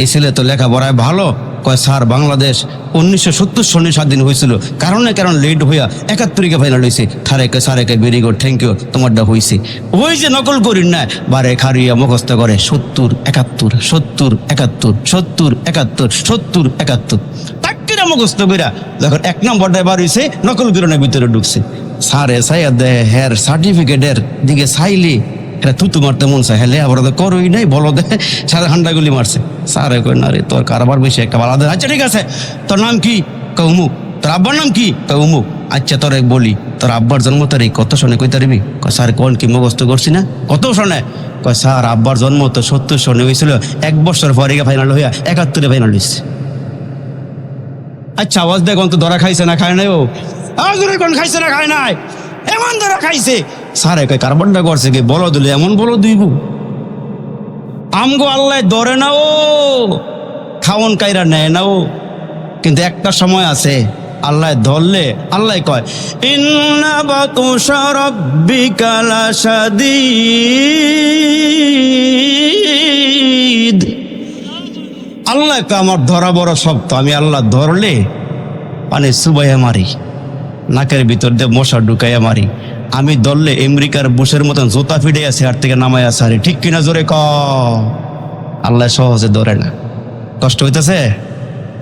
Speaker 1: এই ছেলে তো লেখাপড়ায় ভালো। কয় স্যার বাংলাদেশ 1970 সনে স্বাধীন হয়েছিল, কারণ লেট হইয়া 71-এ ফাইনাল হয়েছে। থারেকে সারেকে ভেরি গুড, থ্যাংক ইউ, তোমারটা হয়েছে। ওই যে নকল করিন না, বারে খারিয়া মুখস্থ করে 70 71 70 71 70 71 70 71 তাকিরা মুখস্থ কইরা যখন 1 নম্বরটা বার হয়েছে, নকল করিনের ভিতরে ঢুকছে। স্যারে সাইয়া দেয় হের সার্টিফিকেটের দিকে চাইলে এটা তুতু মারতে মন চায়, হ্যাঁ আবার তো করোই নাই, বলো দে সাড়ে হান্ডাগুলি মারছে। স্যারে কই না রে তোর কারবার বেশি একটা ভালো। আচ্ছা ঠিক আছে, তোর নাম কি? কৌমুক। তোর আব্বার নাম কি? কৌমুক। আচ্ছা তোর বলি, তোর আব্বার জন্ম তারিখ কত সনে কই তারিবি? কয় স্যার কোন কি মুখস্থ করছি না? কত সনে? কয় স্যার আব্বার জন্ম তো 70 সনে হয়েছিল, 1 বছর পরে ফাইনাল হইয়া 71-এ ফাইনাল হয়েছে। আচ্ছা আওয়াজ দেখ, তো ধরা খাইছে না খায় নাই? ও আওয়াজ ধরে কোন খাইছে না খায় নাই? এমন ধরা খাইছে। স্যারে কয় কার্বনটা করছে কি? বলো দিলে এমন বলো দুইবু আমগো আল্লাহ ধরে না, ও খাওন কাইরা নেয় না ও। কিন্তু একটা সময় আছে আল্লাহ ধরলে আল্লাহ কয় ইন্না বাতুশা রাব্বিকা লাশাদীদ। আল্লাহ কয় আমার ধরা বড় শক্ত, আমি আল্লাহ ধরলে মানে সুবাইয়া মারি, নাকের ভিতর দিয়ে মশা ঢুকাইয়া মারি। আমি ধরলে আমেরিকার বুশের মতন জোতা ফিটে আছে আর থেকে নামাই আছে। আরে ঠিক কিনা জোরে ক। আল্লাহ সহজে ধরে না। কষ্ট হইতেছে?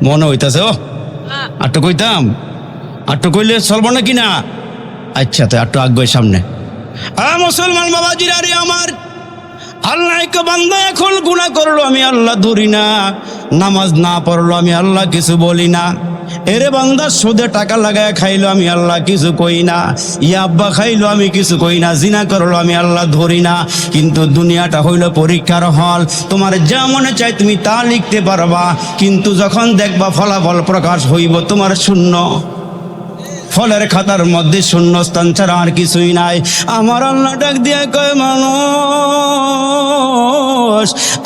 Speaker 1: মনে হইতেছে ও আটটু কইতাম, আটটু কইলে চলবো না কিনা? আচ্ছা তো আটটু আগে সামনে। মুসলমান বাবাজিরা রে আমার, আল্লাহ কে বান্দা এখন গুনাহ করলো, আমি আল্লাহ ধরি না। নামাজ না পড়লো, আমি আল্লাহ কিছু বলি না। এরে বান্দা সুদে টাকা লাগায় খাইলো, আমি আল্লাহ কিছু কই না। ইয়াব্বা খাইলো, আমি কিছু কই না। জিনা করলো, আমি আল্লাহ ধরি না। কিন্তু দুনিয়াটা হইল পরীক্ষার হল। তোমার যা মনে চাই তুমি তা লিখতে পারবা, কিন্তু যখন দেখবা ফলাফল প্রকাশ হইব তোমার শূন্য। ফলের খাতার মধ্যে শূন্য স্থান ছাড়া আর কিছুই নাই। আমার আল্লাহ ডাক দিয়ে কয় মানুষ,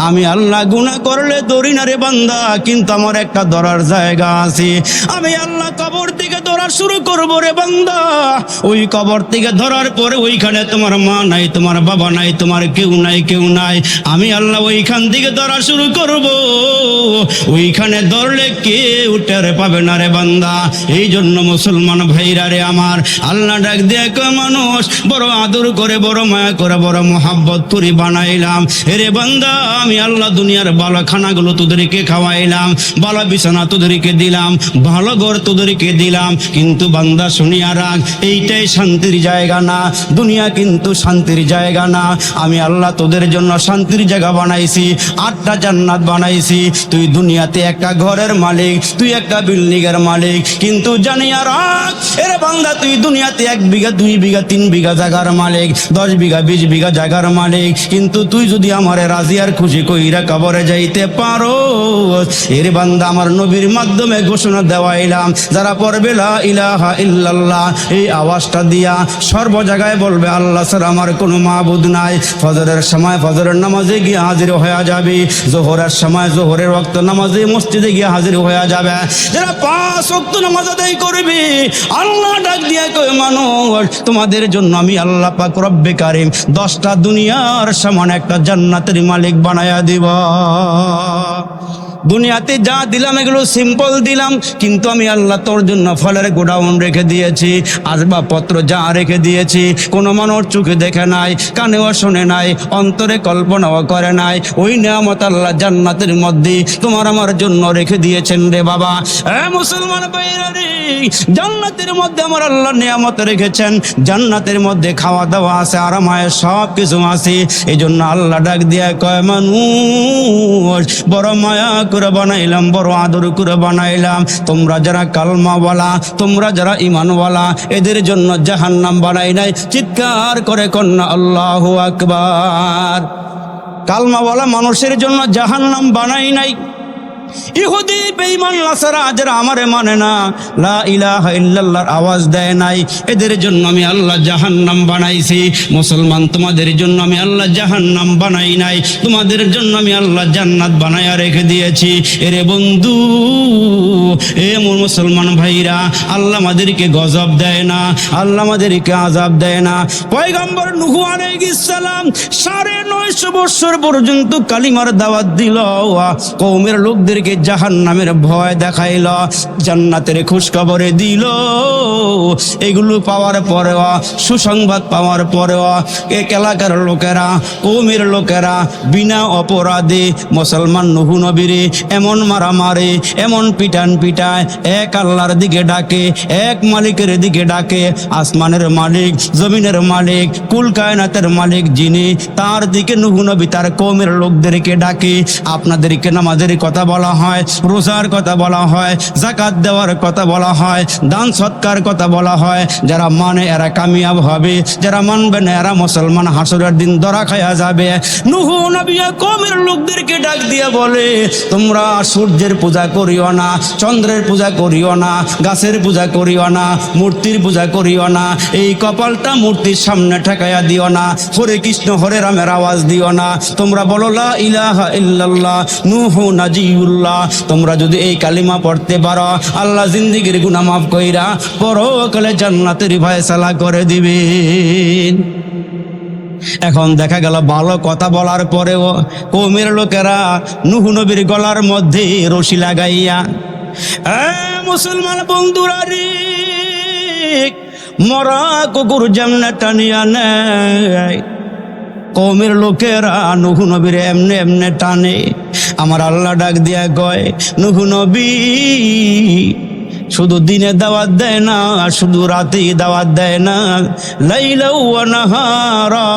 Speaker 1: আমি আল্লাহ গুনাহ করলে ধরি না রে বান্দা, কিন্তু আমার একটা ধরার জায়গা আছে। আমি আল্লাহ কবর থেকে ধরা শুরু করবো রে বান্দা। ওই কবর থেকে ধরার পরে ওইখানে তোমার মা নাই, তোমার বাবা নাই, তোমার কেউ নাই। আমি আল্লাহ ওইখান থেকে ধরা শুরু করব। ওইখানে ধরলে কেউ টের পাবে না রে বান্দা। এই জন্য মুসলমান ভাইরা রে আমার, আল্লাহ ডাক দিয়ে কয় মানুষ, বড় আদর করে, বড় মায়া করে, বড় মোহাব্বত করে বানাইলাম। এরে বান্দা আমি আল্লাহ দুনিয়ার ভালো খানাগুলো তোদেরকে খাওয়াইলাম, ভালো বিছানা তোদেরকে দিলাম, ভালো ঘর তোদেরকে দিলাম। কিন্তু বান্দা শুনিয়া রাখ, এইটাই শান্তির জায়গা না। দুনিয়া কিন্তু শান্তির জায়গা না। আমি আল্লাহ তোদের জন্য শান্তির জায়গা বানাইছি, 8টা জান্নাত বানাইছি। তুই দুনিয়াতে একটা ঘরের মালিক, তুই একটা বিল্ডিং এর মালিক, কিন্তু জানিয়া রাখ এরে বান্দা তুই দুনিয়াতে 1 বিঘা 2 বিঘা 3 বিঘা জায়গার মালিক, 10 বিঘা 20 বিঘা জায়গার মালিক। কিন্তু তুই যদি আমারে রাজি আর খুশি কইরা কবরে যাইতে পারো, এরে বান্দা আমার নবীর মাধ্যমে ঘোষণা দেওয়াইলাম, যারা পড়বে লা ইলাহা ইল্লাল্লাহ এই আওয়াজটা দিয়া সর্ব জায়গায় বলবে আল্লাহ ছাড়া আমার কোনো মাবুদ নাই। ফজরের সময় ফজরের নামাজে গিয়ে হাজির হয়ে যাবে, জোহরের সময় জোহরের ওয়াক্ত নামাজে মসজিদে গিয়ে হাজির হয়ে যাবে। যারা 5 ওয়াক্ত নামাজ আদায় করবে, আল্লাহ ডাক দিয়া কয় মানুষ, তোমাদের জন্য আমি আল্লাহ পাক রব্বে কারিম 10টা দুনিয়ার সমান একটা জান্নাতের মালিক বানায়া দিব। দুনিয়াতে যা দিলাম এগুলো সিম্পল দিলাম, কিন্তু আমি আল্লাহ তোর জন্য ফলের গোডাউন রেখে দিয়েছি, আসবাবপত্র যা রেখে দিয়েছি, কোনো মানুষ চোখে দেখে নাই, কানেও শোনে নাই, অন্তরে কল্পনাও করে নাই। ওই নিয়ামত আল্লাহ জান্নাতের মধ্যে তোমার আমার জন্য রেখে দিয়েছেন রে বাবা। মুসলমান ভাইরা রে, জান্নাতের মধ্যে আমার আল্লাহ নিয়ামত রেখেছেন। জান্নাতের মধ্যে খাওয়া দাওয়া আছে, আরাম হয়, সব কিছু আছে। এই জন্য আল্লাহ ডাক দিয়ে কয় মানুষ, বড় মায়া করে বানাইলাম, বড় আদর করে বানাইলাম। তোমরা যারা কালমাওয়ালা, তোমরা যারা ইমানওয়ালা, এদের জন্য জাহান্নাম বানাই নাই। চিৎকার করে কন্যা আল্লাহু আকবার। কালমাওয়ালা মানুষের জন্য জাহান্নাম বানাই নাই। ইহুদি বেঈমান নাসারা যারা আমারে মানে না, লা ইলাহা ইল্লাল্লাহর আওয়াজ দেয় নাই, এদের জন্য আমি আল্লাহ জাহান্নাম বানাইছি। মুসলমান, তোমাদের জন্য আমি আল্লাহ জাহান্নাম বানাই নাই, তোমাদের জন্য আমি আল্লাহ জান্নাত বানায়া রেখে দিয়েছি। এরে বন্ধু, এ মুসলমান ভাইরা, আল্লাহ আমাদেরকে গজব দেয় না, আল্লাহ আমাদেরকে আযাব দেয় না। পয়গম্বর নূহ আলাইহিস সালাম 950 বছর পর্যন্ত কালিমার দাওয়াত দিল, কওমের লোকদেরকে জাহান্নামের ভয় দেখাইল, জান্নাতের খুশখবরে দিল। এগুলো পাওয়ার পরেও, সুসংবাদ পাওয়ার পরেও এক এলাকার লোকেরা, কওমের লোকেরা বিনা অপরাধে মুসলমান নূহ নবীরে এমন মারামারে, এমন পিটান পিটায়, এক আল্লাহর দিকে ডাকে, এক মালিকের দিকে ডাকে, আসমানের মালিক, জমিনের মালিক, কুল কায়নাতের মালিক যিনি, তার দিকে নূহ নবী তার কওমের লোকদেরকে ডাকে। আপনাদেরকে নামাজের কথা বলা হয়, রোজার কথা বলা হয়, যাকাত দেওয়ার কথা বলা হয়, দান সৎকার কথা বলা হয়। যারা মানে এরা কামিয়াব হবে, যারা মানবে না এরা মুসলমান হাসরের দিন ধরা খায়া যাবে। নূহ নবী কওমের লোকদেরকে ডাক দিয়ে বলে, তোমরা সূর্যের পূজা করিও না, চন্দ্রের পূজা করিও না, গাছের পূজা করিও না, মূর্তির পূজা করিও না, এই কপালটা মূর্তির সামনে ঠেকাইয়া দিও না, হরে কৃষ্ণ হরে রামের আওয়াজ দিও না, তোমরা বলো লা ইলাহা ইল্লাল্লাহ নূহ নাজিউল্লাহ। তোমরা যদি এই কালিমা পড়তে পারো, আল্লাহ জিন্দেগীর গুনাহ মাফ কইরা পরকালে জান্নাতের ফয়সালা করে দিবেন। এখন দেখা গেল ভালো কথা বলার পরেও কওমের লোকেরা নূহ নবীর গলার মধ্যে রশি লাগাইয়া, মুসলমান বন্ধুরা রে, মরা কুকুর যেমনে টানিয়া নেয়, কওমের লোকেরা নূহ নবীর এমনে এমনে টানে। আমার আল্লাহ ডাক দিয়া কয়, নূহ নবী শুধু দিনে দাওয়াত দেয় না, শুধু রাতেই দাওয়াত দেয় না, লাইলা ওয়া নাহারা।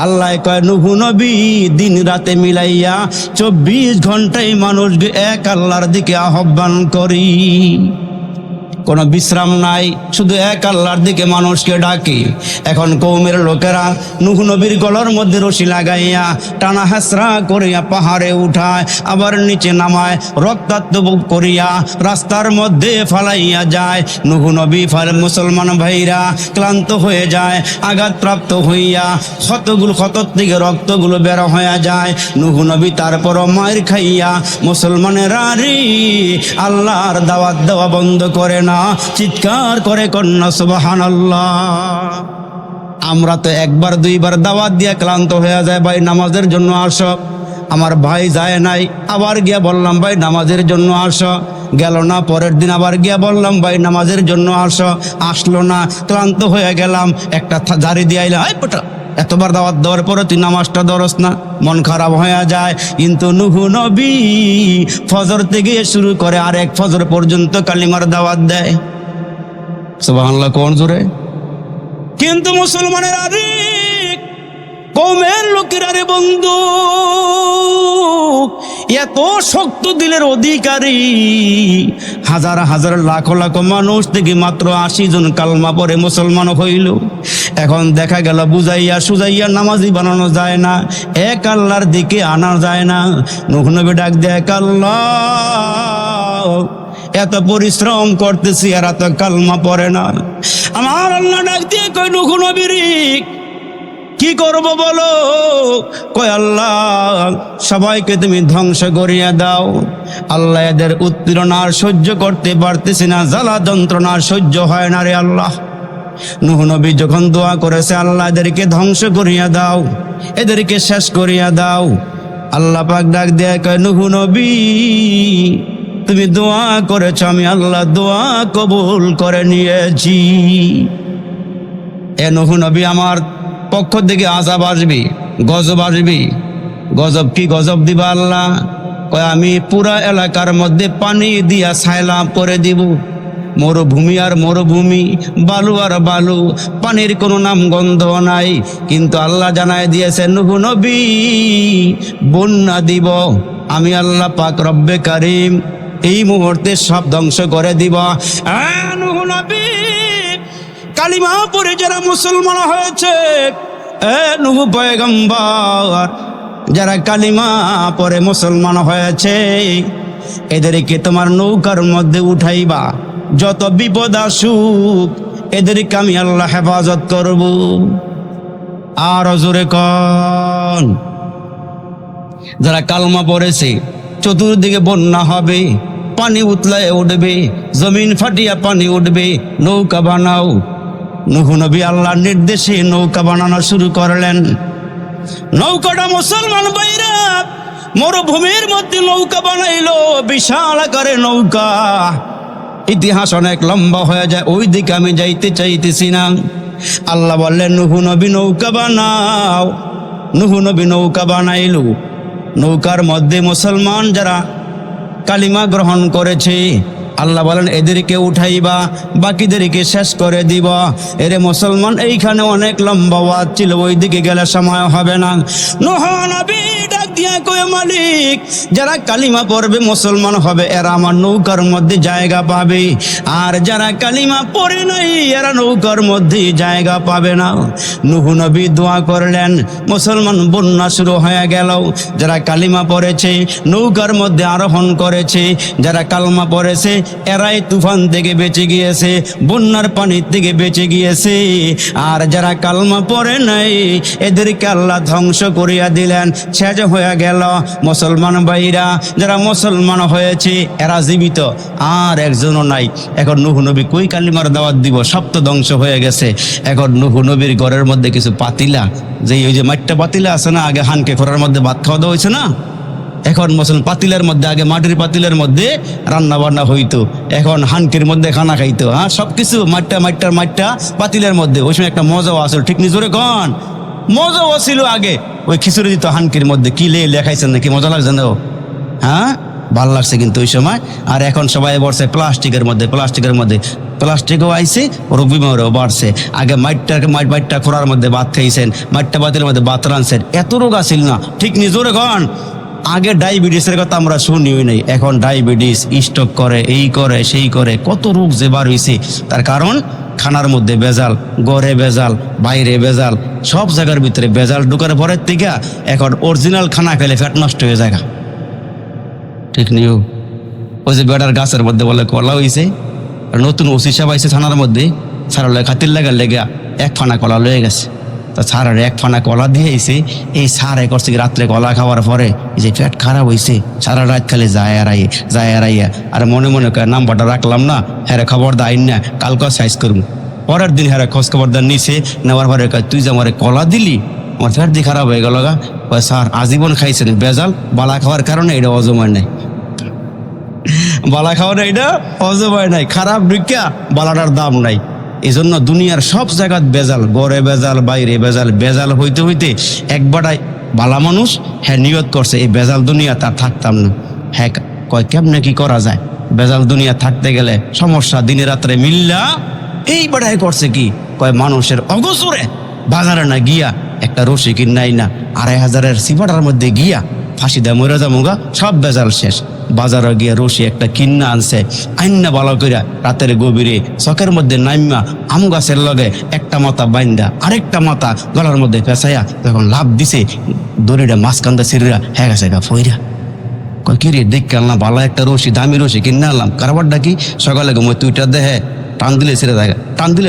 Speaker 1: আল্লাহ কয়, নূহ নবী দিন রাতে মিলাইয়া 24 ঘন্টায় মানুষকে এক আল্লাহর দিকে আহ্বান করি, কোনো বিশ্রাম নাই, শুধু এক আল্লাহর দিকে মানুষকে ডাকি। এখন কওমের লোকেরা নূহ নবীর গলার মধ্যে রশি লাগাইয়া টানা হাসরা করিয়া পাহাড়ে উঠায়, আবার নিচে নামায়, রক্তাক্ত করিয়া রাস্তার মধ্যে ফালাইয়া যায়। নূহ নবী মুসলমান ভাইরা ক্লান্ত হয়ে যায়, আঘাতপ্রাপ্ত হইয়া ক্ষতর থেকে রক্তগুলো বের হয়ে যায়। নূহ নবী তারপরও মায়ের খাইয়া মুসলমানেরা রে আল্লাহর দাওয়াত দেওয়া বন্ধ করে না, চিৎকার করে কন্যা সুবহানাল্লাহ। আমরা তো একবার দুইবার দাওয়াত দিয়ে ক্লান্ত হয়ে যায়, ভাই নামাজের জন্য আসো। আমার ভাই যায় নাই, আবার গিয়া বললাম ভাই নামাজের জন্য আসো, গেল না। পরের দিন আবার গিয়া বললাম ভাই নামাজের জন্য আসো, আসলো না। ক্লান্ত হয়ে গেলাম, একটা জারি দিয়ে আইলাম, এই পোটা এতবার দাওয়াত দেওয়ার পরে তুই নামাজটা ধরস না, মন খারাপ হয়ে যায়। কিন্তু নূহ নবী ফজর থেকে শুরু করে আরেক ফজর পর্যন্ত কালিমার দাওয়াত দেয়। সুবহানাল্লাহ, কোন জোরে। কিন্তু মুসলমানের আরে কওমের লোকেরা রে বন্ধু এত শক্ত দিলের অধিকারী, হাজার হাজার লাখ লাখ মানুষ থেকে মাত্র 80 জন কালমা পরে মুসলমান হইল। এখন দেখা গেল বুঝাইয়া সুজাইয়া নামাজি বানানো যায় না, এক আল্লাহর দিকে আনা যায় না। নূহ নবী ডাক দেয়, আল্লাহ এত পরিশ্রম করতেছি আর এত কালমা পড়ে না। আমার আল্লাহ ডাক দিয়ে কয়, নূহ নবী কি করব বলো? কয় আল্লাহ সবাইকে তুমি ধ্বংস করিয়া দাও। আল্লাহ এদের উৎপীড়ন আর সহ্য করতে পারতেছি না, জ্বালা যন্ত্রণা সহ্য হয় না রে আল্লাহ। নূহ নবী যখন দোয়া করেছে, আল্লাহ এদেরকে ধ্বংস করিয়া দাও, এদেরকে শেষ করিয়া দাও। আল্লাহ পাক ডাক দেয়, কয় নূহ নবী তুমি দোয়া করেছ, আমি আল্লাহ দোয়া কবুল করে নিয়েছি। এ নূহ নবী আমার পক্ষ থেকে আযাব আসবে, গজব আসবে। গজব কি গজব দিবা আল্লাহ? কয় আমি পুরা এলাকার মধ্যে পানি দিয়া ছাইলাম করে দিব। মরুভূমি আর মরুভূমি, বালু আর বালু, পানির কোনো নাম গন্ধ নাই। কিন্তু আল্লাহ জানায় দিয়েছে, নূহ নবী বন্যা দিব আমি আল্লাহ পাক রব্বে কারিম, এই মুহূর্তে সব ধ্বংস করে দিব। নূহ নবী কালিমা পড়ে যারা মুসলমান হয়েছে, নূহ পয়গম্বর যারা কালিমা পড়ে মুসলমান হয়েছে, এদেরকে তোমার নৌকার মধ্যে উঠাইবা, যত বিপদ আসুক এদেরকে আমি আল্লাহ হেফাজত করব। আর জোরে কন, যারা কালমা পড়েছে চতুর্দিকে বন্যা হবে, পানি উতলায় উঠবে, জমিন ফাটিয়া পানি উঠবে, নৌকা বানাও। নূহ নবী আল্লাহর নির্দেশে নৌকা বানানো শুরু করলেন। নৌকাটা মুসলমান ভাইরা মরুভূমির মধ্যে নৌকা বানাইলো, বিশাল আকারে নৌকা। ইতিহাস অনেক লম্বা হয়ে যায়, ওই দিকে আমি যাইতে চাইতেছি না। আল্লাহ বললেন নূহ নবী নৌকা বানাও। নূহ নবী নৌকা বানাইলো। নৌকার মধ্যে মুসলমান যারা কালিমা গ্রহণ করেছে, আল্লাহ বলেন এদেরকে উঠাইবা, বাকিদেরকে শেষ করে দিব। এরে মুসলমান, এইখানে অনেক লম্বা ওয়াজ ছিল, ওই দিকে গেলে সময় হবে না। নূহ নবী ডাক দিয়া কয়, মালিক যারা কালিমা পড়বে মুসলমান হবে এরা আমার নৌকার মধ্যে জায়গা পাবে, আর যারা কালিমা পড়ে নাই এরা নৌকার মধ্যে জায়গা পাবে না। নূহ নবী দোয়া করলেন, মুসলমান বন্যা শুরু হয়ে গেল। যারা কালিমা পড়েছে নৌকার মধ্যে আরোহণ করেছে, যারা কালমা পড়েছে এরাই তুফান থেকে বেঁচে গিয়েছে, বন্যার পানির থেকে বেঁচে গিয়েছে। আর যারা কালমা পড়ে নাই এদেরকে আল্লাহ ধ্বংস করিয়া দিলেন, শেষ হয়ে গেল। মুসলমান ভাইরা যারা মুসলমান হয়েছে এরা জীবিত, আর একজনও নাই। এখন নূহ নবী কই কালিমার দাওয়াত দিব? সব তো ধ্বংস হয়ে গেছে। এখন নূহ নবীর ঘরের মধ্যে কিছু পাতিলা, যে ওই যে মাটিটা পাতিলা আছে না, আগে হানকে খোরার মধ্যে ভাত খাওয়া দাওয়া হয়েছে না, এখন মুসলমান পাতিলের মধ্যে, আগে মাটির পাতিলের মধ্যে রান্না বান্না হইতো, এখন হানকির মধ্যে খানা খাইতো। হ্যাঁ, সবকিছু মাঠটা পাতিলের মধ্যে। ওই সময় একটা মজাও আসলো, ঠিক নিজরে কন, মজাও ছিল আগে। ওই খিচুড়ি দিত হানকির মধ্যে, কি লেখাইছেন নাকি, মজা লাগছে না? হ্যাঁ, ভাল লাগছে কিন্তু ওই সময়। আর এখন সবাই বলছে প্লাস্টিকের মধ্যে, প্লাস্টিকও আইছে, রবিমারও বাড়ছে। আগে মাঠটা খোরার মধ্যে ভাত খাইছেন, মাঠটা পাতিলের মধ্যে ভাত রানছেন, এত রোগ আসিল না, ঠিক নিজরে কন। আগে ডায়াবেটিসের কথা আমরা শুনিও নাই, এখন ডায়াবেটিস, স্ট্রোক করে, এই করে সেই করে, কত রোগ যে বার হয়েছে। তার কারণ খানার মধ্যে ভেজাল, ঘরে ভেজাল, বাইরে ভেজাল, সব জায়গার ভিতরে ভেজাল ঢুকার পরের থেকে এখন অরিজিনাল খানা খেলে ফ্যাট নষ্ট হয়ে যায়। ঠিক নিও। ওই যে বেড়ার গাছের মধ্যে বলে কলা হয়েছে, নতুন ওসি সাহেব আইছে থানার মধ্যে, সারা খাতির লাগার লেগে এক ফানা কলা লয়ে গেছে। তা সারার এক ফানা কলা দিয়েছে, এই সার করছে কি রাত্রে কলা খাওয়ার পরে এই যে পেট খারাপ হয়েছে, সারা রাত খালি যায় আর আইয়া। আর মনে মনে করে নাম্বারটা রাখলাম না, হ্যাঁ খবর দা আইন না, কালকে সাইজ করবো। পরের দিন হ্যাঁ খোঁজ খবর দা নিছে, নেওয়ার পরে তুই যে আমার কলা দিলি, আমার পেট দিয়ে খারাপ হয়ে গেল গা। স্যার আজীবন খাইছেন বেজাল, বালা খাওয়ার কারণে এটা অজমায় নাই, বালা খাওয়ার এটা অজমায় নাই, খারাপ ঢুকিয়া বালাটার দাম নাই। এই জন্য দুনিয়ার সব জায়গায় বেজাল, গড়ে বেজাল, বাইরে বেজাল, বেজাল হইতে হইতে একবারটাই বালা মানুষ হ্যাঁ নিয়ত করছে এই বেজাল দুনিয়া তার থাকতাম না। হ্যাঁ কয় কেমনে কি করা যায়, বেজাল দুনিয়া থাকতে গেলে সমস্যা দিনে রাত্রে মিল্লা। এই বেড়াই করছে কি কয়, মানুষের অগোচরে বাজারে না গিয়া একটা রশি কিনাই না, 2500-এর সিপাটার মধ্যে গিয়া ফাঁসি দেয় মরে যামুগা, সব বেজাল শেষ। বাজারে গিয়া রশি একটা কিন্না আনছে, আইন্না ভালো কইরা রাতের গভীরে চকের মধ্যে নাইমা আম গাছের লগে একটা মাথা বাইন্দা আরেকটা মাথা গলার মধ্যে ফেসাইয়া যখন লাভ দিছে, দড়িটা মাঝখানটা ছিঁড়া হ্যাঁ গেছে গা ফইরা। কয় কি রে, দেখে আনলাম ভালো একটা রশি, দামি রশি কিনে আনলাম, কারবারটা কি সকালে ঘুমো তুইটা দেখে টান দিলে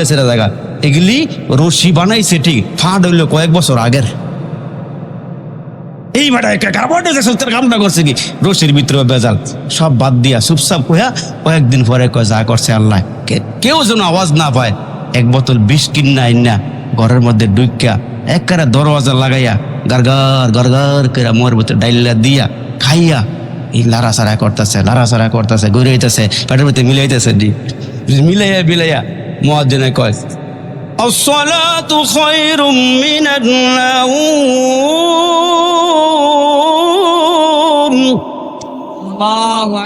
Speaker 1: ছেড়ে জায়গা। এগুলি রশি বানাইছে ঠিক, ফাঁড হইলো কয়েক বছর আগের। এই বেটা কামটা করছে কি, রশির ভিতরে বেজাল, সব বাদ দিয়া চুপচাপ কইয়া কয়েকদিন পরে কয় যা করছে আল্লাহ, কেউ যেন আওয়াজ না পায়, এক বোতল বিষ কিনা আইনা ঘরের মধ্যে ঢুকিয়া একবারে দরওয়াজা লাগাইয়া গার করে মোর ভিতরে ডাইলা দিয়া খাইয়া এই লাড়াচাড়া করতেছে ঘুরে হইতেছে, পেটের ভিতরে মিলাইতেছে, মিলাইয়া মুয়াজ্জিনে কয় আসসালাতু খায়রুম মিনান নাওম।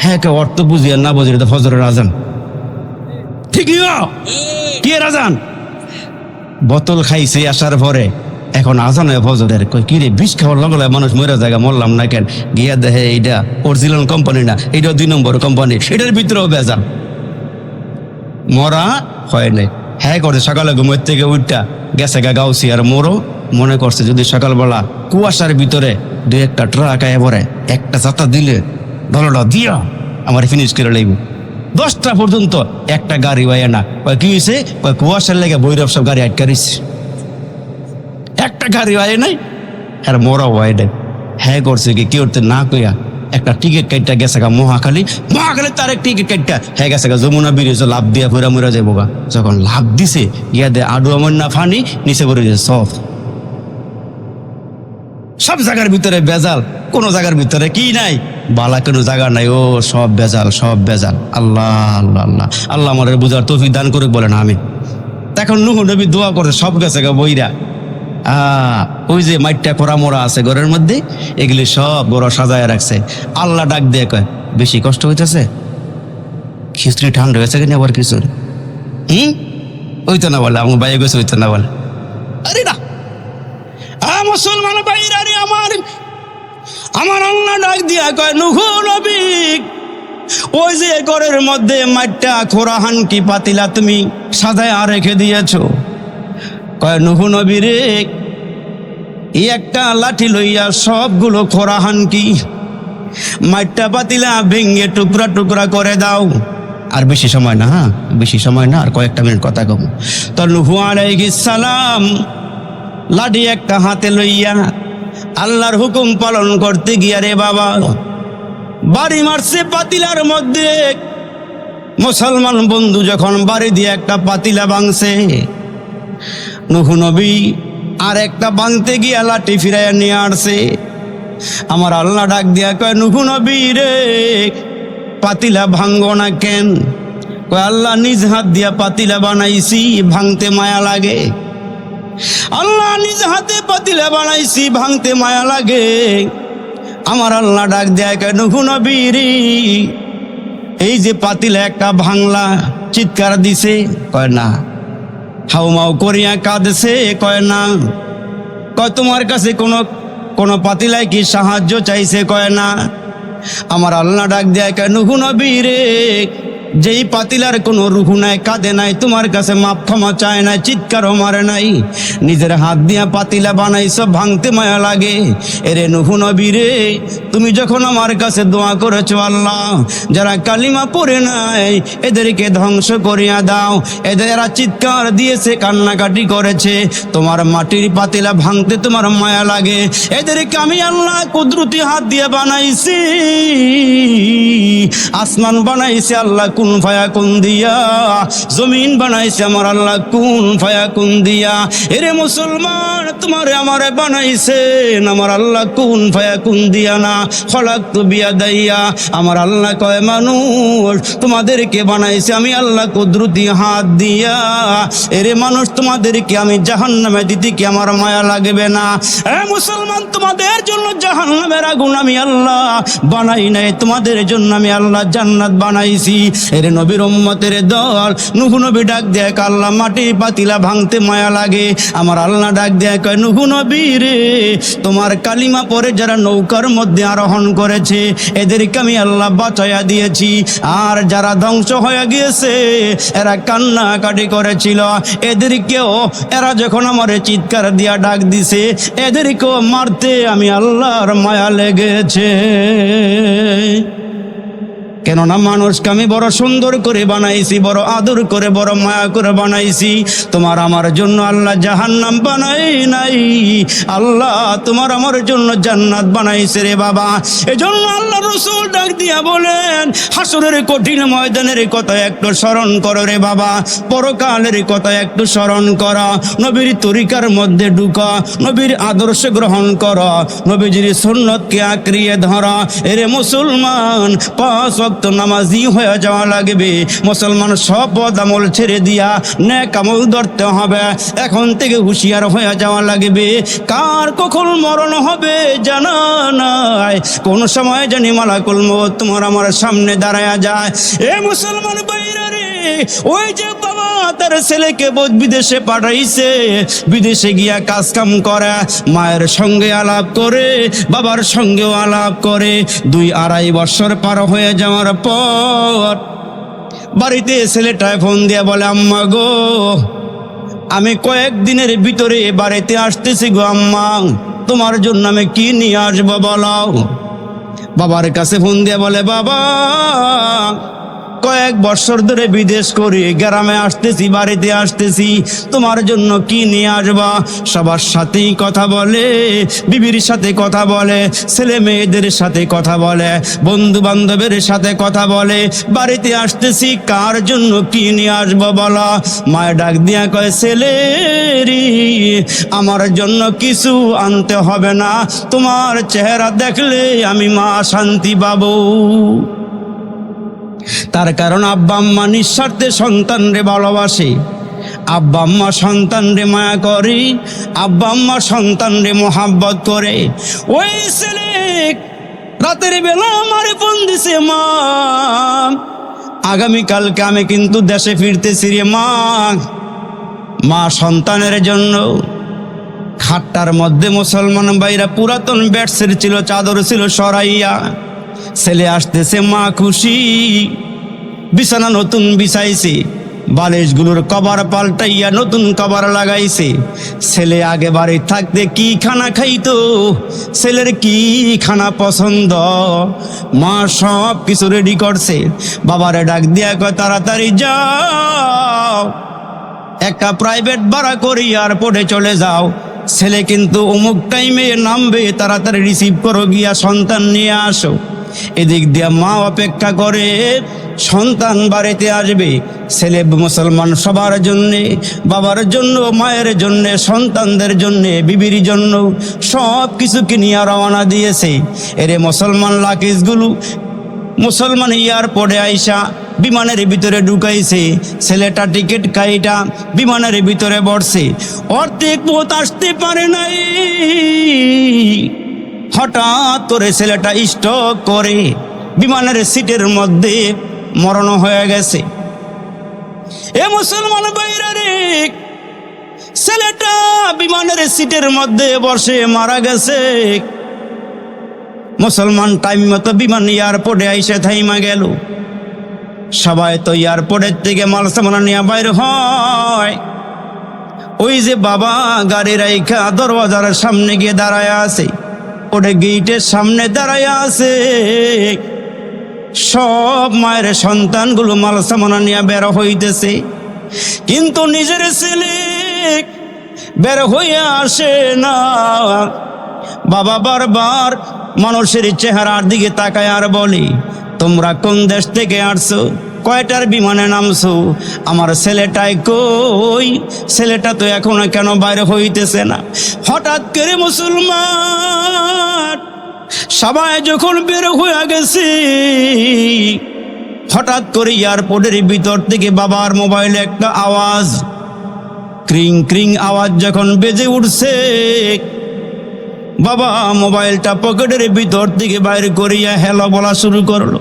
Speaker 1: হ্যাঁ, কে অর্থ বুঝি আর না বুঝি, এটা ফজরের আজান, ঠিক কি আজান। বোতল খাইছে আসার পরে এখন আজান হয় ফজরের। কই কি রে, বিষ খাওয়ার লগে মানুষ মরে জায়গা, মরলাম না কেন, গিয়া দেখে এইটা অরিজিনাল কোম্পানি না, এইটা 2 নম্বর কোম্পানি, এটার ভিতরেও বেজাল, মরা হয় নাই। হ্যাঁ করছে সকালে ঘুমের থেকে উঠটা গেছে গা গাউছি, আর মোরও মনে করছে যদি সকালবেলা কুয়াশার ভিতরে 2-1টা ট্রাক আয় পরে একটা ছাতা দিলে, ডলটা দিয়া আমার ফিনিশ করে লাগব। 10টা পর্যন্ত একটা গাড়ি হয় না। কি হয়েছে? কুয়াশার লেগে বৈরব সব গাড়ি আটকা রয়েছে, একটা গাড়ি হয় নাই। আর মোরা হয় নাই। হ্যাঁ করছে কি করতে না কইয়া একটা টিকিট কাটটা গেছে গা মহাখালী তার এক টিকিট কাটটা হ্যাঁ গেছে গা যমুনা ব্রিজে লাভ দিয়া পুরা মরা যাবো গা। যখন লাভ দিছে ইয়াদে আডু আমার না ফানি নিচে পড়ে গেছে সব জায়গার ভিতরে বেজাল, কোন জায়গার ভিতরে কি নাই বালা, কোনো জায়গা নাই, ও সব বেজাল, সব বেজাল। আল্লাহ আল্লাহ আল্লাহ আল্লাহ আমার বুঝার তৌফিক দান করে বলেন আমি। তখন নূহ নবী দোয়া করে সব গেছে গা বইরা। ওই যে মাইটটা করা মোড়া আছে ঘরের মধ্যে, এগুলি সব বড় সাজায় রাখছে। আল্লাহ ডাক দিয়ে কয়, বেশি কষ্ট হইতেছে? খিচুড়ি ঠান্ডা হয়েছে কিনা আবার কিছু ওই তো না বলে, আমার বাইরে গেছে ওই তো না বলে। আরে না মুসলমান ভাইরা রে আমার আল্লাহ ডাক দিয়া কয়, নূহ নবী ওই যে ঘরের মধ্যে মাইটটা খোরা হানকি পাতিলা তুমি সাজায় রেখে দিয়েছো। কয় নূহ নবী রে, এই একটা লাঠি লইয়া সবগুলো খোরা হানকি মাইটটা পাতিলা ভেঙ্গে টুকরা টুকরা করে দাও। আর বেশি সময় না, বেশি সময় না, আর কয়েকটা মিনিট কথা কম। তো নূহ আলাইহিস সালাম লাঠি একটা হাতে লইয়া আল্লাহর হুকুম পালন করতে গিয়া রে বাবা বাড়ি মারছে পাতিলার মধ্যে। মুসলমান বন্ধু যখন বাড়ি দিয়ে একটা পাতিলা ভাঙছে, নূহ নবী আর একটা ভাঙতে গিয়া লাঠি ফিরাইয়া নিয়ে আসছে। আমার আল্লাহ ডাক দিয়া কয়, নূহ নবী রে, পাতিলা ভাঙবো না কেন? কয় আল্লাহ নিজ হাত দিয়া পাতিলা বানাইছি, ভাঙতে মায়া লাগে। আল্লাহ নিজ হাতে পাতিলা বানাইছি, ভাঙতে মায়া লাগে। আমার আল্লাহ ডাক দেয় কয়, নূহ নবী রে, এই যে পাতিলা একটা ভাঙলা, চিৎকার দিছে? কয় না। হাউমাউ করিয়া কাঁদছে? কয় না। কয় তোমার কাছে কোনো পাতিলায় কি সাহায্য চাইছে? কয় না। আমার আল্লাহ ডাক দেয় কয়, নূহ নবী রে, যেই পাতিলার কোনো রুহু নাই, কাঁদে নাই, তোমার কাছে মাপ ক্ষমা চায় নাই, চিৎকারও মারে নাই, নিজের হাত দিয়া পাতিলা বানাইছ, ভাঙতে মায়া লাগে। এরে নূহ নবী রে, তুমি যখন আমার কাছে দোয়া করেছো, আল্লাহ যারা কালিমা পড়ে নাই এদেরকে ধ্বংস করিয়া দাও, এরা চিৎকার দিয়েছে, কান্নাকাটি করেছে, তোমার মাটির পাতিলা ভাঙতে তোমার মায়া লাগে, এদেরকে আমি আল্লাহ কুদরতি হাত দিয়ে বানাইছি। আসমান বানাইছে আল্লাহ কুন ফায়াকুন দিয়া, জমিন বানাইছে আমার আল্লাহ কুন ফায়াকুন দিয়া। এরে মুসলমান, তোমারে আমারে বানাইছেন আমার আল্লাহ কুন ফায়াকুন দিয়া না, খলাকতু বিয়াদাইয়া। আমার আল্লাহ কয়, মানুষ তোমাদেরকে বানাইছে আমি আল্লাহ কুদরতি হাত দিয়া। এরে মানুষ, তোমাদেরকে আমি জাহান্নামে দিতে কি আমার মায়া লাগবে না? এ মুসলমান, তোমাদের জন্য জাহান্নামের আগুন আমি আল্লাহ বানাই নাই, তোমাদের জন্য আমি আল্লাহ জান্নাত বানাইছি। এর নবীর উম্মতের দল, নূহ নবী ডাক দেয়, আল্লাহ মাটি পাতিলা ভাঙতে মায়া লাগে। আমার আল্লাহ ডাক দেয় কয়, নূহ নবী রে, তোমার কালিমা পরে যারা নৌকার মধ্যে আরোহণ করেছে এদেরকে আমি আল্লাহ বাঁচাইয়া দিয়েছি। আর যারা ধ্বংস হয়ে গিয়েছে এরা কান্নাকাটি করেছিল, এদেরকেও এরা যখন আমার চিৎকার দিয়া ডাক দিছে এদেরকেও মারতে আমি আল্লাহর মায়া লেগেছে। কেননা মানুষকে আমি বড় সুন্দর করে বানাইছি, বড় আদর করে, বড় মায়া করে বানাইছি। তোমার আমার জন্য আল্লাহ জাহান্নাম বানাই নাই, আল্লাহ তোমার আমার জন্য জান্নাত বানাইছে রে বাবা। এজন্য আল্লাহ রাসূল ডাক দিয়া বলেন, হাসরের কঠিন ময়দানের কথা একটু স্মরণ করো রে বাবা, পরকালের কথা একটু স্মরণ করা, নবীর তরিকার মধ্যে ঢুকা, নবীর আদর্শ গ্রহণ করা, নবীজির সুন্নতকে আঁকড়িয়ে ধরা। এরে মুসলমান, 5 ওয়াক্ত নামাজি হয়ে যাওয়া লাগবে। মুসলমান সব বদ আমল ছেড়ে দিয়া নেক আমল ধরতে হবে। এখন থেকে হুঁশিয়ার হয়ে যাওয়া লাগবে। কার কখন মরণ হবে জানা নাই, কোন সময় জানি মালাকুল মউত তোমার আমার সামনে দাঁড়ায়া যায়। এ মুসলমান ভাইরা রে, ওই যে বাবা তার ছেলেকে বিদেশে পাঠাইছে, বিদেশে গিয়া কাজ কাম করে, মায়ের সঙ্গে আলাপ করে, বাবার সঙ্গেও আলাপ করে, 2-2.5 বছর পার হয়ে যাওয়ার পর বাড়িতে ছেলেটায় ফোন দিয়া বলে, আম্মা গো, আমি কয়েকদিনের ভিতরে বাড়িতে আসতেছি গো আম্মা, তোমার জন্য আমি কি নিয়ে আসবো বলো। বাবার কাছে ফোন দিয়ে বলে, বাবা কয়েক বছর ধরে বিদেশ করি, গ্রামে আসতেছি, বাড়িতে আসতেছি, তোমার জন্য কি নিয়ে আসবা? সবার সাথেই কথা বলে, বিবির সাথে কথা বলে, ছেলে মেয়েদের সাথে কথা বলে, বন্ধু বান্ধবের সাথে কথা বলে, বাড়িতে আসতেছি কার জন্য কি নিয়ে আসবো বলা? মায়ের ডাক দিয়া কয়, ছেলেরি আমার জন্য কিছু আনতে হবে না, তোমার চেহারা দেখলে আমি মা শান্তি পাবো। তার কারণ আব্বা আম্মা নিঃস্বার্থে সন্তানরে ভালোবাসে, আব্বা আম্মা সন্তানরে মায়া করে, আব্বা আম্মা সন্তানরে মোহাব্বত করে। ওই ছেলে রাতের বেলা আমারে ফোন দিছে, মা আগামীকালকে আমি কিন্তু দেশে ফিরতেছি রে মা। মা সন্তানের জন্য খাটটার মধ্যে মুসলমান ভাইরা পুরাতন বেডশিট ছিল, চাদর ছিল সরাইয়া, ছেলে আসতেছে, মা খুশি, বিছানা নতুন বিছাইছে, বালিশগুলোর কভার পাল্টাইয়া নতুন কভার লাগাইছে। ছেলে আগে বাড়ি থাকতে কি খানা খাইতো, ছেলের কি খানা পছন্দ, মা সব কিছু রেডি করছে। বাবারে ডাক দিয়া কয়, তাড়াতাড়ি যাও, একটা প্রাইভেট ভাড়া করি এয়ারপোর্টে চলে যাও, ছেলে কিন্তু অমুক টাইমে নামবে, তাড়াতাড়ি রিসিভ করো, গিয়া সন্তান নিয়ে আসো। এদিক দিয়া মা অপেক্ষা করে, সন্তান বাড়িতে আসবে। ছেলে মুসলমান সবার জন্যে, বাবার জন্য, মায়ের জন্যে, সন্তানদের জন্যে, বিবির জন্য সব কিছু কিনিয়া রওনা দিয়েছে। এরে মুসলমান লাকিজগুলো মুসলমান এয়ারপোর্টে আইসা বিমানের ভিতরে ঢুকাইছে। ছেলেটা টিকিট কাইটা বিমানের ভিতরে বসছে, অর্ধেক পথ আসতে পারে নাই, হঠাৎ করে ছেলেটা স্ট্রোক করে বিমানের সিটের মধ্যে মরণ হয়ে গেছে। এ মুসলমান ভাইরা রে, ছেলেটা বিমানের সিটের মধ্যে বসে মারা গেছে। মুসলমান টাইম মতো বিমান এয়ারপোর্টে আইসে থাইমা গেল। সবাই তো এয়ারপোর্টের থেকে মাল সামান নিয়ে বাইর হয়। ওই যে বাবা গাড়ি রাইখা দরওয়াজার সামনে গিয়ে দাঁড়ায় আছে, ওটা গেটের সামনে দাঁড়ায় আছে। সব মায়ের সন্তানগুলো মাল সামান নিয়ে বের হইতেছে, কিন্তু নিজের ছেলে বের হয়ে আসে না। বাবা বারবার মানুষের চেহারার দিকে তাকায় আর বলে, তোমরা কোন দেশ থেকে আসছো, কয়টার বিমানে নামছো, আমার ছেলেটাই কই, ছেলেটা তো এখনো কেন বাইরে হইতেছে না? হঠাৎ করে মুসলমান সবাই যখন বের হয়ে গেছে, হঠাৎ করে এয়ারপোর্টের ভিতর থেকে বাবার মোবাইলে একটা আওয়াজ, ক্রিং ক্রিং আওয়াজ যখন বেজে উঠছে, বাবা মোবাইলটা পকেটের ভিতর থেকে বাইরে করিয়া হ্যালো বলা শুরু করলো।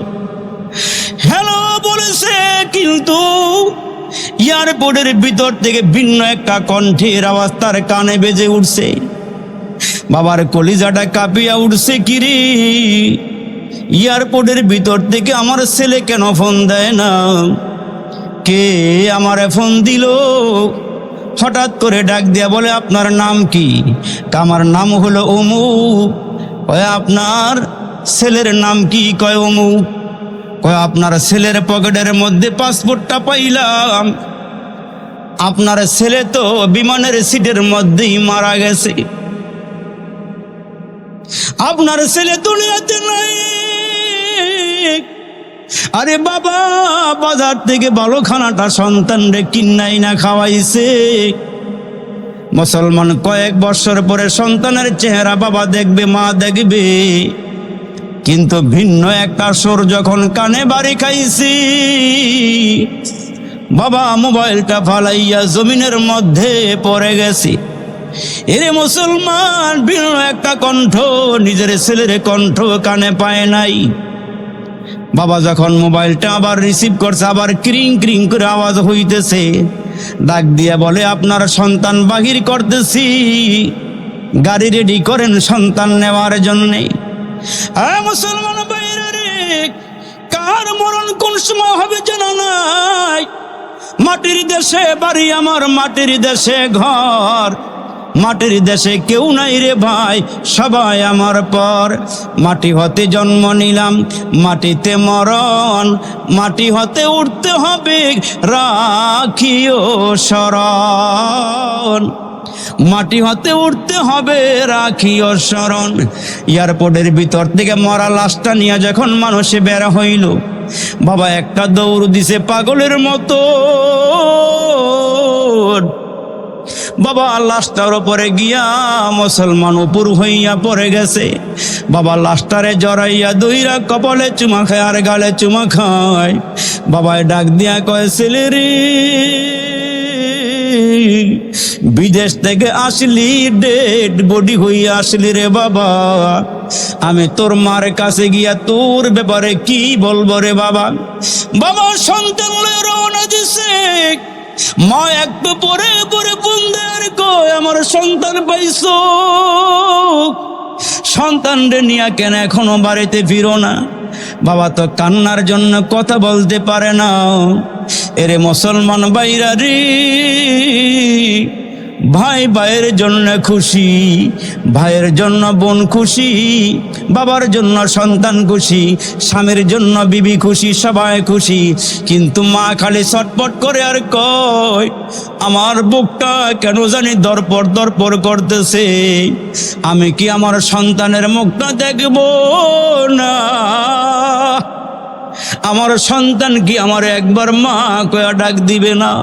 Speaker 1: হ্যালো বলেছে, কিন্তু এয়ারপোর্টের ভিতর থেকে ভিন্ন একটা কণ্ঠের আওয়াজ তার কানে বেজে উঠছে। বাবার কলিজাটা কাঁপিয়া উঠছে, কিরে এয়ারপোর্টের ভিতর থেকে আমার ছেলে কেন ফোন দেয় না, কে আমারে ফোন দিল? হঠাৎ করে ডাক দিয়া বলে, আপনার নাম কি? আমার নাম হলো অমুক। কয় আপনার ছেলের নাম কি? কয় অমুক। কয় আপনার ছেলের পকেটের মধ্যে পাসপোর্টটা পাইলাম, আপনার ছেলে তো বিমানের সিটের মধ্যেই মারা গেছে, আপনার ছেলে দুনিয়াতে নাই। আরে বাবা, বাজার থেকে ভালো খানাটা সন্তান রে কিনাই না খাওয়াইছে। মুসলমান কয়েক বছর পরে সন্তানের চেহারা বাবা দেখবে, মা দেখবে, কিন্তু ভিন্ন একটা সুর যখন কানে বাড়ি খাইছি, বাবা মোবাইলটা ফালাইয়া জমিনের মধ্যে পড়ে গেছি। এরে মুসলমান, ভিন্ন একটা কণ্ঠ, নিজের ছেলের কণ্ঠ কানে পায় নাই। বাবা যখন মোবাইলটা আবার রিসিভ করছে, আবার ক্রিং ক্রিং করে আওয়াজ হইতেছে। ডাক দিয়ে বলে, আপনার সন্তান বাহির করতেছি, গাড়ি রেডি করেন সন্তান নেওয়ার জন্যে। হ্যাঁ মুসলমান ভাইরা রে, কার মরণ কোন সময় হবে জানা নাই। মাটির দেশে বাড়ি আমার, মাটির দেশে ঘর, মাটির দেশে কেউ নাই রে ভাই, সবাই আমার পর। মাটি হতে জন্ম নিলাম, মাটিতে মরণ, মাটি হতে উঠতে হবে, রাখিও শরণ। মাটি হতে উঠতে হবে, রাখিও শরণ। এয়ারপোর্টের ভিতর থেকে মরা লাশটা নিয়ে যখন মানুষে বের হইল, বাবা একটা দৌড় দিছে পাগলের মতো। বাবা লাশটার উপরে গিয়া মুসলমান উপর হইয়া পড়ে গেছে। বাবা লাশটারে জড়াইয়া দুইরা কপালে চুমা খায় আর গালে চুমা খায়। বাবায় ডাক দিয়া কয়, ছেলে রে, বিদেশ থেকে আসলি, ডেড বডি হইয়া আসলি রে বাবা। আমি তোর মার কাছে গিয়া তোর ব্যাপারে কি বলবো রে বাবা। বাবা সন্তান রওনা দিছে। মা একটু পরে পরে বুন্দের কয়, আমার সন্তান পাইছো, সন্তান রে নিয়া কেন এখনো বাড়িতে ফিরো না? বাবা তো কান্নার জন্য কথা বলতে পারে না। এরে মুসলমান ভাইরা রে, ভাই ভাইয়ের জন্য খুশি, ভাইয়ের জন্য বোন খুশি, বাবার জন্য সন্তান খুশি, স্বামীর জন্য বিবি খুশি, সবাই খুশি। কিন্তু মা খালি ছটপট করে আর কয়, আমার বুকটা কেন জানি দরপর দরপর করতেছে, আমি কি আমার সন্তানের মুখটা দেখব না? আমার সন্তান কি আমার একবার মা কয়া ডাক দিবে না?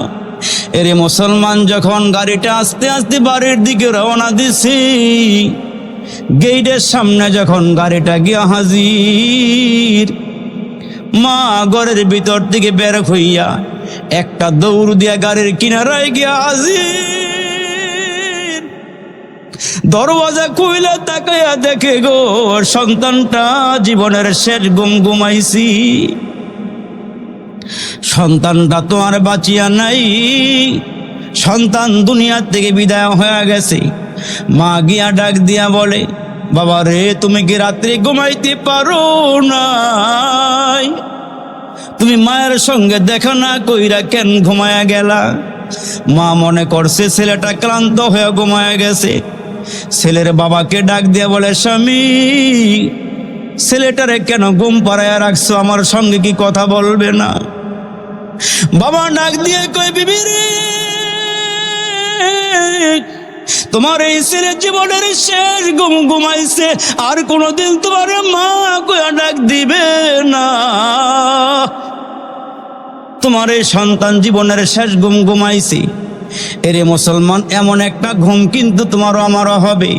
Speaker 1: এরে মুসলমান, যখন গাড়িটা আস্তে আস্তে বাড়ির দিকে রওনা দিছি, গেটের সামনে যখন গাড়িটা গিয়া হাজির, মা ঘরের ভিতর থেকে বের হইয়া একটা দৌড় দিয়া গাড়ির কিনারায় গিয়া হাজির। দরওয়াজা খুইলা তাকাইয়া দেখে গো, সন্তানটা জীবনের শেষ ঘুম ঘুমাইছি। সন্তানটা তো আর বাঁচিয়া নাই, সন্তান দুনিয়ার থেকে বিদায় হয়ে গেছে। মা গিয়া ডাক দিয়া বলে, বাবা রে, তুমি কি রাত্রে ঘুমাইতে পারো নাই? তুমি মায়ের সঙ্গে দেখা না কইরা কেন ঘুমায়া গেলা? মা মনে করছে ছেলেটা ক্লান্ত হয়ে ঘুমায়া গেছে। ছেলের বাবাকে ডাক দিয়া বলে, স্বামী, ছেলেটারে কেন ঘুম পাড়াইয়া রাখছো? আমার সঙ্গে কি কথা বলবে না? বাবা ডাক দিয়ে কয়, বিবি রে, তোমার এই ছেলে জীবনের শেষ ঘুম ঘুমাইছে, আর কোনোদিন তোমার মা কয়া ডাক দিবে না। তোমার এই সন্তান জীবনের শেষ ঘুম ঘুমাইছে। এরে মুসলমান, এমন একটা ঘুম কিন্তু তোমারও আমারও হবে।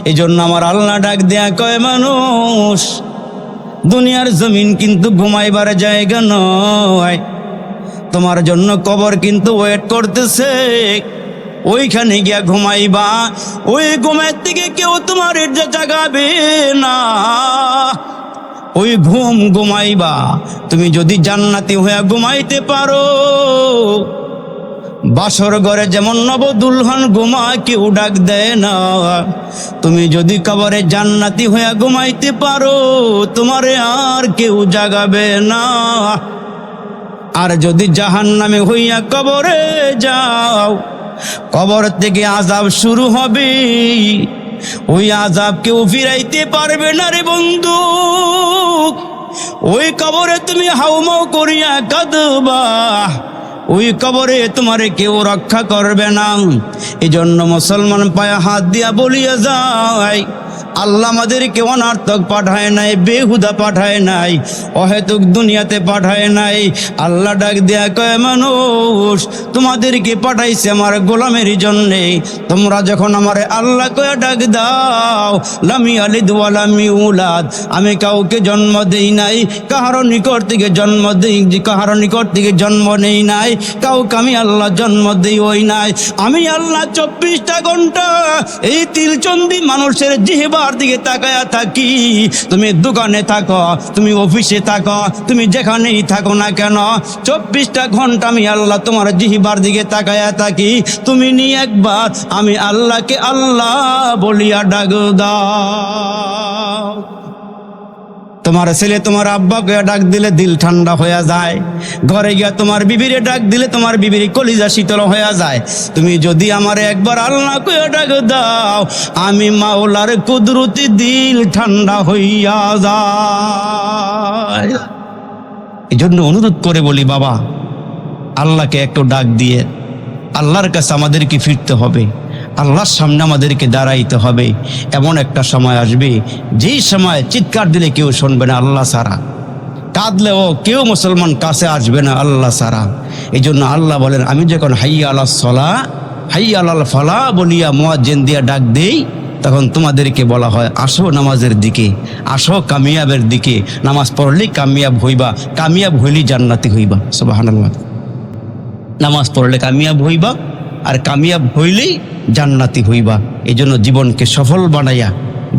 Speaker 1: এই জন্য আমার আল্লাহ ডাক দেয়া কয়, মানুষ, দুনিয়ার জমিন কিন্তু ঘুমাইবার জায়গা নয়, তোমার জন্য কবর কিন্তু ওয়েট করতেছে। ওইখানে গিয়া ঘুমাইবা, ওই ঘুমের থেকে কেউ তোমার জাগাবে না। ওই ঘুম ঘুমাইবা। তুমি যদি জান্নাতি হয়ে ঘুমাইতে পারো, বাসর ঘরে যেমন নবদুলহান ঘুমায়, কেউ ডাক দেয় না। তুমি যদি কবরে জান্নাতি হয়ে ঘুমাইতে পারো, তোমারে আর কেউ জাগাবে না। আর যদি জাহান্নামে হইয়া কবরে যাও, কবর থেকে আযাব শুরু হবে। ওই আযাব কেউ ফিরাইতে পারবে না রে বন্ধু। ওই কবরে তুমি হাউমাউ করিয়া কাঁদবা, ওই কবরে তোমারে কেউ রক্ষা করবে না। এই জন্য মুসলমান পায়ে হাত দিয়া বলিয়া যায়, আল্লাহ আমাদেরকে অনার্থক পাঠায় নাই, বেহুদা পাঠায় নাই, অহেতুক দুনিয়াতে পাঠায় নাই। আল্লাহ ডাক দেয়া কয়, মানুষ, তোমাদেরকে পাঠাইছে আমার গোলামের জন্যে। তোমরা যখন আমার আল্লাহ কয়া ডাক দাও, লামি আলিদ ওয়া লাম ইউলাদ, আমি কাউকে জন্ম দেই নাই, কাহারও নিকট থেকে জন্ম দেই, কাহারও নিকট থেকে জন্ম নেই নাই, কাউকে আমি আল্লাহ জন্ম দেই ওই নাই। আমি আল্লাহ 24টা ঘন্টা এই তিলচন্দি মানুষের জিহ্বার দিকে তাকায়া থাকি। তুমি দোকানে থাকো, তুমি অফিসে থাকো, তুমি যেখানেই থাকো না কেন, 24টা ঘন্টা আমি আল্লাহ তোমার জিহ্বার দিকে তাকায়া থাকি। তুমি নিয়ে একবার আমি আল্লাহকে আল্লাহ বলিয়া ডাক দাও। তোমার ছেলে তোমার আব্বাকে ডাক দিলে দিল ঠান্ডা হয়ে যায়, ঘরে গিয়া তোমার বিবিরে ডাক দিলে তোমার বিবির কলিজা শীতল হয়ে যায়। তুমি যদি আমার একবার আল্লাহ কইয়া ডাক দাও, আমি মাওলার কুদরতি দিল ঠান্ডা হইয়া যায়। এই জন্য অনুরোধ করে বলি, বাবা আল্লাহকে একটু ডাক দিয়ে আল্লাহর কাছে আমাদেরকে ফিরতে হবে, আল্লাহর সামনে আমাদেরকে দাঁড়াইতে হবে। এমন একটা সময় আসবে যেই সময় চিৎকার দিলে কেউ শুনবে না আল্লাহ ছাড়া, কাঁদলেও কেউ মুসলমান কাছে আসবে না আল্লাহ ছাড়া। এই জন্য আল্লাহ বলেন, আমি যখন হাইয়া আলাস সলা হাইয়া আলাল ফালা বলিয়া মুয়াজ্জিন দিয়া ডাক দেই, তখন তোমাদেরকে বলা হয় আসো নামাজের দিকে, আসো কামিয়াবের দিকে। নামাজ পড়লেই কামিয়াব হইবা, কামিয়াব হইলেই জান্নাতি হইবা। সুবহানাল্লাহ। নামাজ পড়লে কামিয়াব হইবা, আর কামিয়াব হইলেই জান্নাতি হইবা। এই জন্য জীবনকে সফল বানাইয়া,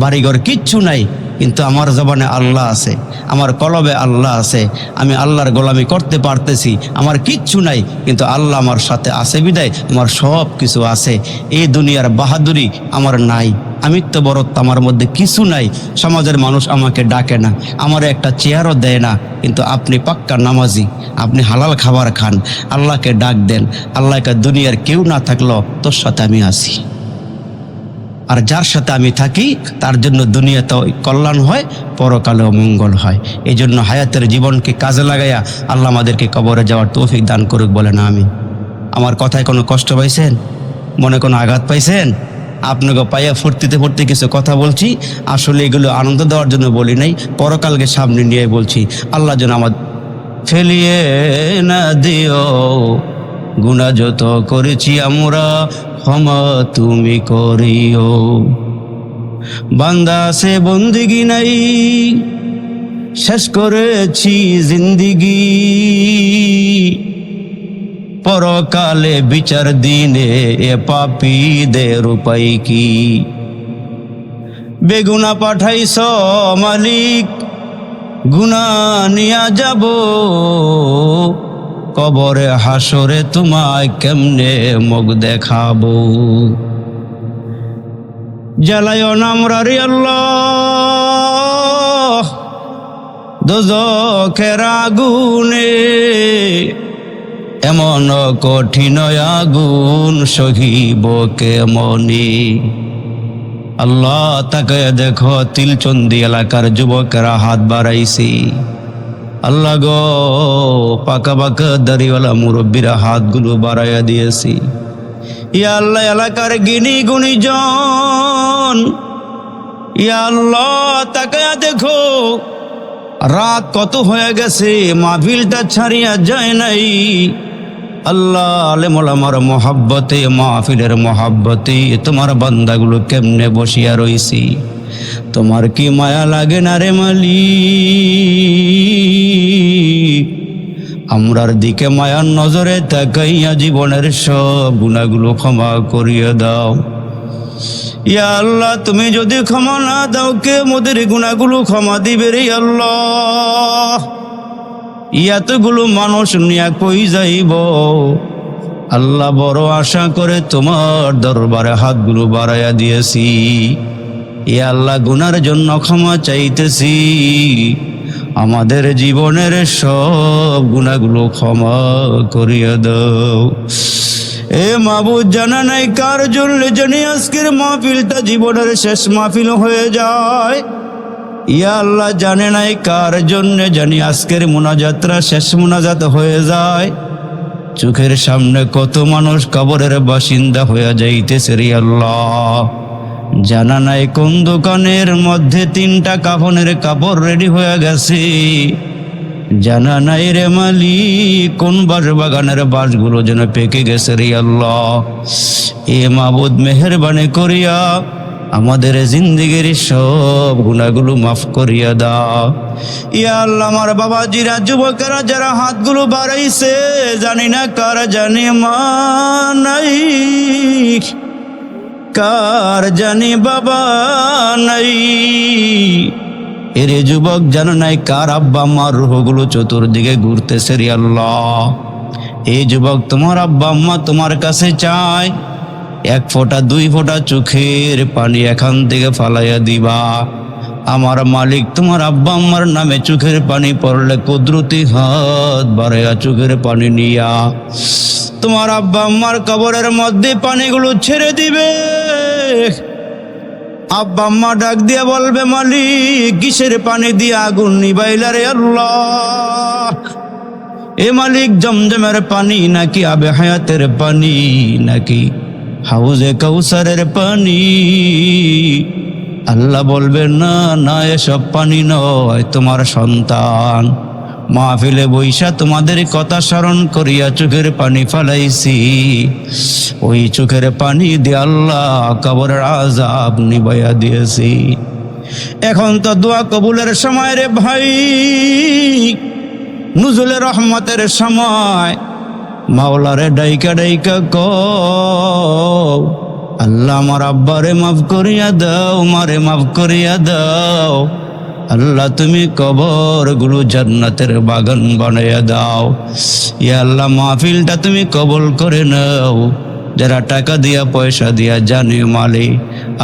Speaker 1: বাড়িঘর কিচ্ছু নাই কিন্তু আমার জবানে আল্লাহ আছে, আমার কলবে আল্লাহ আছে, আমি আল্লাহর গোলামি করতে পারতেছি, আমার কিচ্ছু নাই কিন্তু আল্লাহ আমার সাথে আছে বিদায় আমার সব কিছু আছে। এই দুনিয়ার বাহাদুরি আমার নাই, আমিত্ব বরত্ব আমার মধ্যে কিছু নাই। সমাজের মানুষ আমাকে ডাকে না, আমার একটা চেয়ারও দেয় না, কিন্তু আপনি পাক্কা নামাজি, আপনি হালাল খাবার খান, আল্লাহকে ডাক দেন, আল্লাহকে দুনিয়ার কেউ না থাকলেও তোর সাথে আমি আছি। আর যার সাথে আমি থাকি তার জন্য দুনিয়াতেও কল্যাণ হয়, পরকালেও মঙ্গল হয়। এই জন্য হায়াতের জীবনকে কাজে লাগাইয়া আল্লাহ আমাদেরকে কবরে যাওয়ার তৌফিক দান করুক, বলেন আমিন। আমার কথায় কোনো কষ্ট পাইছেন? মনে কোনো আঘাত পাইছেন? আপনাকে পাইয়া ফুর্তিতে ফুর্তি কিছু কথা বলছি, আসলে এগুলো আনন্দ দেওয়ার জন্য বলি নাই, পরকালকে সামনে নিয়ে বলছি। আল্লাহ যেন আমাদের ফেলিয়ে না দিও, গুনাহ যত করেছি আমরা ক্ষমা তুমি করিও। বান্দা সে বন্দিগি নাই, শেষ করেছি জিন্দিগি, পরকালে বিচার দিনে এ পাপীদের উপায় কি। বেগুনা পাঠাইছ মালিক, গুনাহ নিয়া যাব, কবরে হাসরে তোমায় কেমনে মুখ দেখাবো। জ্বালায়ও নামরা রে আল্লাহ দোজখের আগুনে, এমন কঠিন আগুন সহিব কেমনে। আল্লাহ তাকে দেখো, তিলচন্দি এলাকার যুবকেরা হাত বাড়াইছে। আল্লাহ গো, পাকা পাকা দাড়িওয়ালা মুরব্বীরা হাতগুলো বাড়াইয়া দিয়েছি। ইয়া আল্লাহ, এলাকার গিনি গুণীজন, ইয়া আল্লাহ তাকায়া দেখো, রাত কত হয়ে গেছে, মাহফিলটা ছাড়িয়া যায় নাই। আল্লাহ, আলেমুল আমার মহাব্বতে, মাহফিলের মহাব্বতে তোমার বান্দাগুলো কেমনে বসিয়া রইছি। তোমার কি মায়া লাগে না রে মালিক? আমরার দিকে মায়ার নজরে তাকাইয়া জীবনের সব গুনাহগুলো ক্ষমা করিয়ে দাও। ইয়া আল্লাহ, তুমি যদি ক্ষমা না দাও, কে মোদের গুনাহগুলো ক্ষমা দিবে রে আল্লাহ? এতগুলো মানুষ নিয়ে কই যাইব? আল্লাহ, বড় আশা করে তোমার দরবারে হাতগুলো বাড়াইয়া দিয়েছি। ইয়া আল্লাহ, গুনার জন্য ক্ষমা চাইতেছি, আমাদের জীবনের সব গুনাহগুলো ক্ষমা করিয়া দাও। এ মাবুদ, জানা নাই কার জন্য জানি আজকের মাহফিলটা জীবনের শেষ মাহফিল হয়ে যায়। ইয়া আল্লাহ, জানে নাই কার জন্য জানি আজকের মুনাজাতরা শেষ মুনাজাত হয়ে যায়। চোখের সামনে কত মানুষ কবরের বাসিন্দা হয়ে যাইতেছে রে আল্লাহ। জানা নাই কোন দোকানের মধ্যে 3টা কাফনের কাপড় রেডি হয়ে গেছে। জানা নাই রে মালিক কোন বাগানের বাঁশগুলো যেন পেকে গেছে রে আল্লাহ। এ মাবুদ, মেহেরবানি করিয়া আমাদের জিন্দেগির সব গুনাহগুলো মাফ করিয়া দাও। ইয়া আল্লাহ, আমার বাবাজিরা, যুবকেরা যারা হাতগুলো বাড়াইছে, জানি না কার জানি মা নাই, কার জানি বাবা নাই। এরে যুবক, জানো নাই কার আব্বা আম্মার রূহগুলো চতুর্দিকে ঘুরতেছে রে আল্লাহ। এই যুবক, তোমার আব্বা আম্মা তোমার কাছে চায়, 1 ফোঁটা 2 ফোঁটা চোখের পানি এখান থেকে ফালাইয়া দিবা। আমার মালিক তোমার আব্বা আম্মার নামে চোখের পানি পড়লে কুদরতি হাত বাড়াইয়া চোখের পানি নিয়া তোমার আব্বা আম্মার কবরের মধ্যে পানিগুলো ছেড়ে দিবে। আব্বা আম্মা ডাক দিয়া বলবে, মালিক কিসের পানি দিয়ে আগুন নিবাইলা রে আল্লাহ? এ মালিক জমজমের পানি নাকি আবে হায়াতের পানি নাকি হাউজে কাউসারের পানি? আল্লাহ বলবে, না না, এসব পানি নয়, তোমার সন্তান মাহফিলে বৈশা তোমাদের কথা স্মরণ করিয়া চোখের পানি ফালাইছি। ওই চোখের পানি দিয়ে আল্লাহ কবরের আযাব নিবাইয়া দিয়েছি। এখন তো দোয়া কবুলের সময় রে ভাই, নুজুলের রহমতের সময়। মাওলারে ডাইকা ডাইকা কও, আল্লাহ আমার আব্বারে মাফ করিয়া দাও, মারে মাফ করিয়া দাও। আল্লাহ তুমি কবরগুলো জান্নাতের বাগান বানাইয়া দাও। ইয়া আল্লাহ মাহফিলটা তুমি কবুল করে নাও। যারা টাকা দিয়া পয়সা দিয়া জানে মালে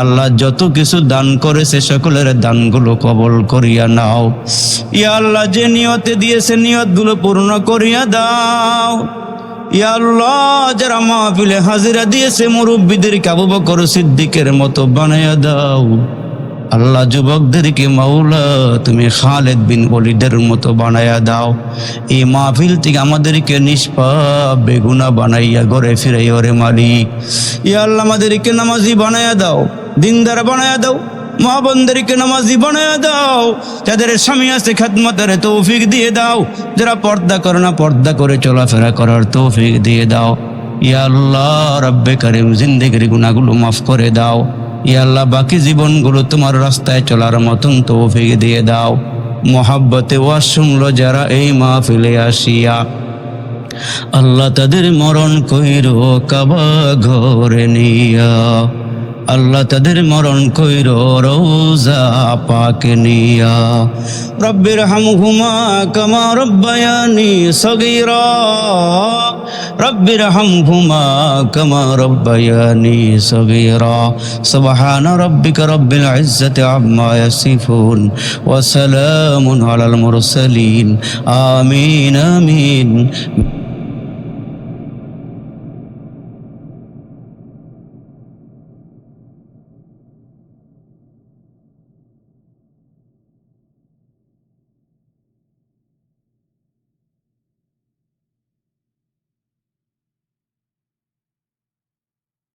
Speaker 1: আল্লাহ যত কিছু দান করেছে সকলের দানগুলো কবুল করিয়া নাও। ইয়া আল্লাহ যে নিয়তে দিয়েছে নিয়তগুলো পূর্ণ করিয়া দাও। ইয়া আল্লাহ যারা মাহফিলে হাজিরা দিয়েছে মুরব্বীদেরকে আবু বকর সিদ্দিকের মতো বানাইয়া দাও। আল্লাহ যুবকদেরকে মাওলা তুমি খালেদ বিন ওলীদের মতো বানাইয়া দাও। এই মাহফিল থেকে আমাদেরকে নিষ্পাপ বেগুনা বানাইয়া ঘরে ফিরাইয়া রে মালিক। ইয়া আল্লাহ আমাদেরকে নামাজি বানাইয়া দাও, দিনদার বানাইয়া দাও, মা বোনদেরকে নামাজি বানাইয়া দাও। যাদের স্বামী আছে খেদমতের তৌফিক দিয়ে দাও। যারা পর্দা করে না পর্দা করে চলাফেরা করার তৌফিক দিয়ে দাও। ইয়া আল্লাহ রব্বে কারিম জিন্দেগির গুনাহগুলো মাফ করে দাও। ইয়া আল্লাহ বাকি জীবনগুলো তোমার রাস্তায় চলার মতন তৌফিক দিয়ে দাও। মোহাব্বতে ওয়াজ শুনলো যারা এই মাহফিলে আসিয়া, আল্লাহ তাদের মরণ কইরো কাবা ঘরে নিয়া। আল্লাহ তাদের মরণ কইরো রওজা পাকে নিয়া। রব্বির হামহুমা কামা রব্বায়ানি সগীরা, রব্বির হামহুমা কামা রব্বায়ানি সগীরা। সুবহান রাব্বিকা রব্বিল ইজ্জাতি আম্মা ইয়াসিফুন ওয়া সালামুন আলাল মুরসালিন। আমিন আমিন।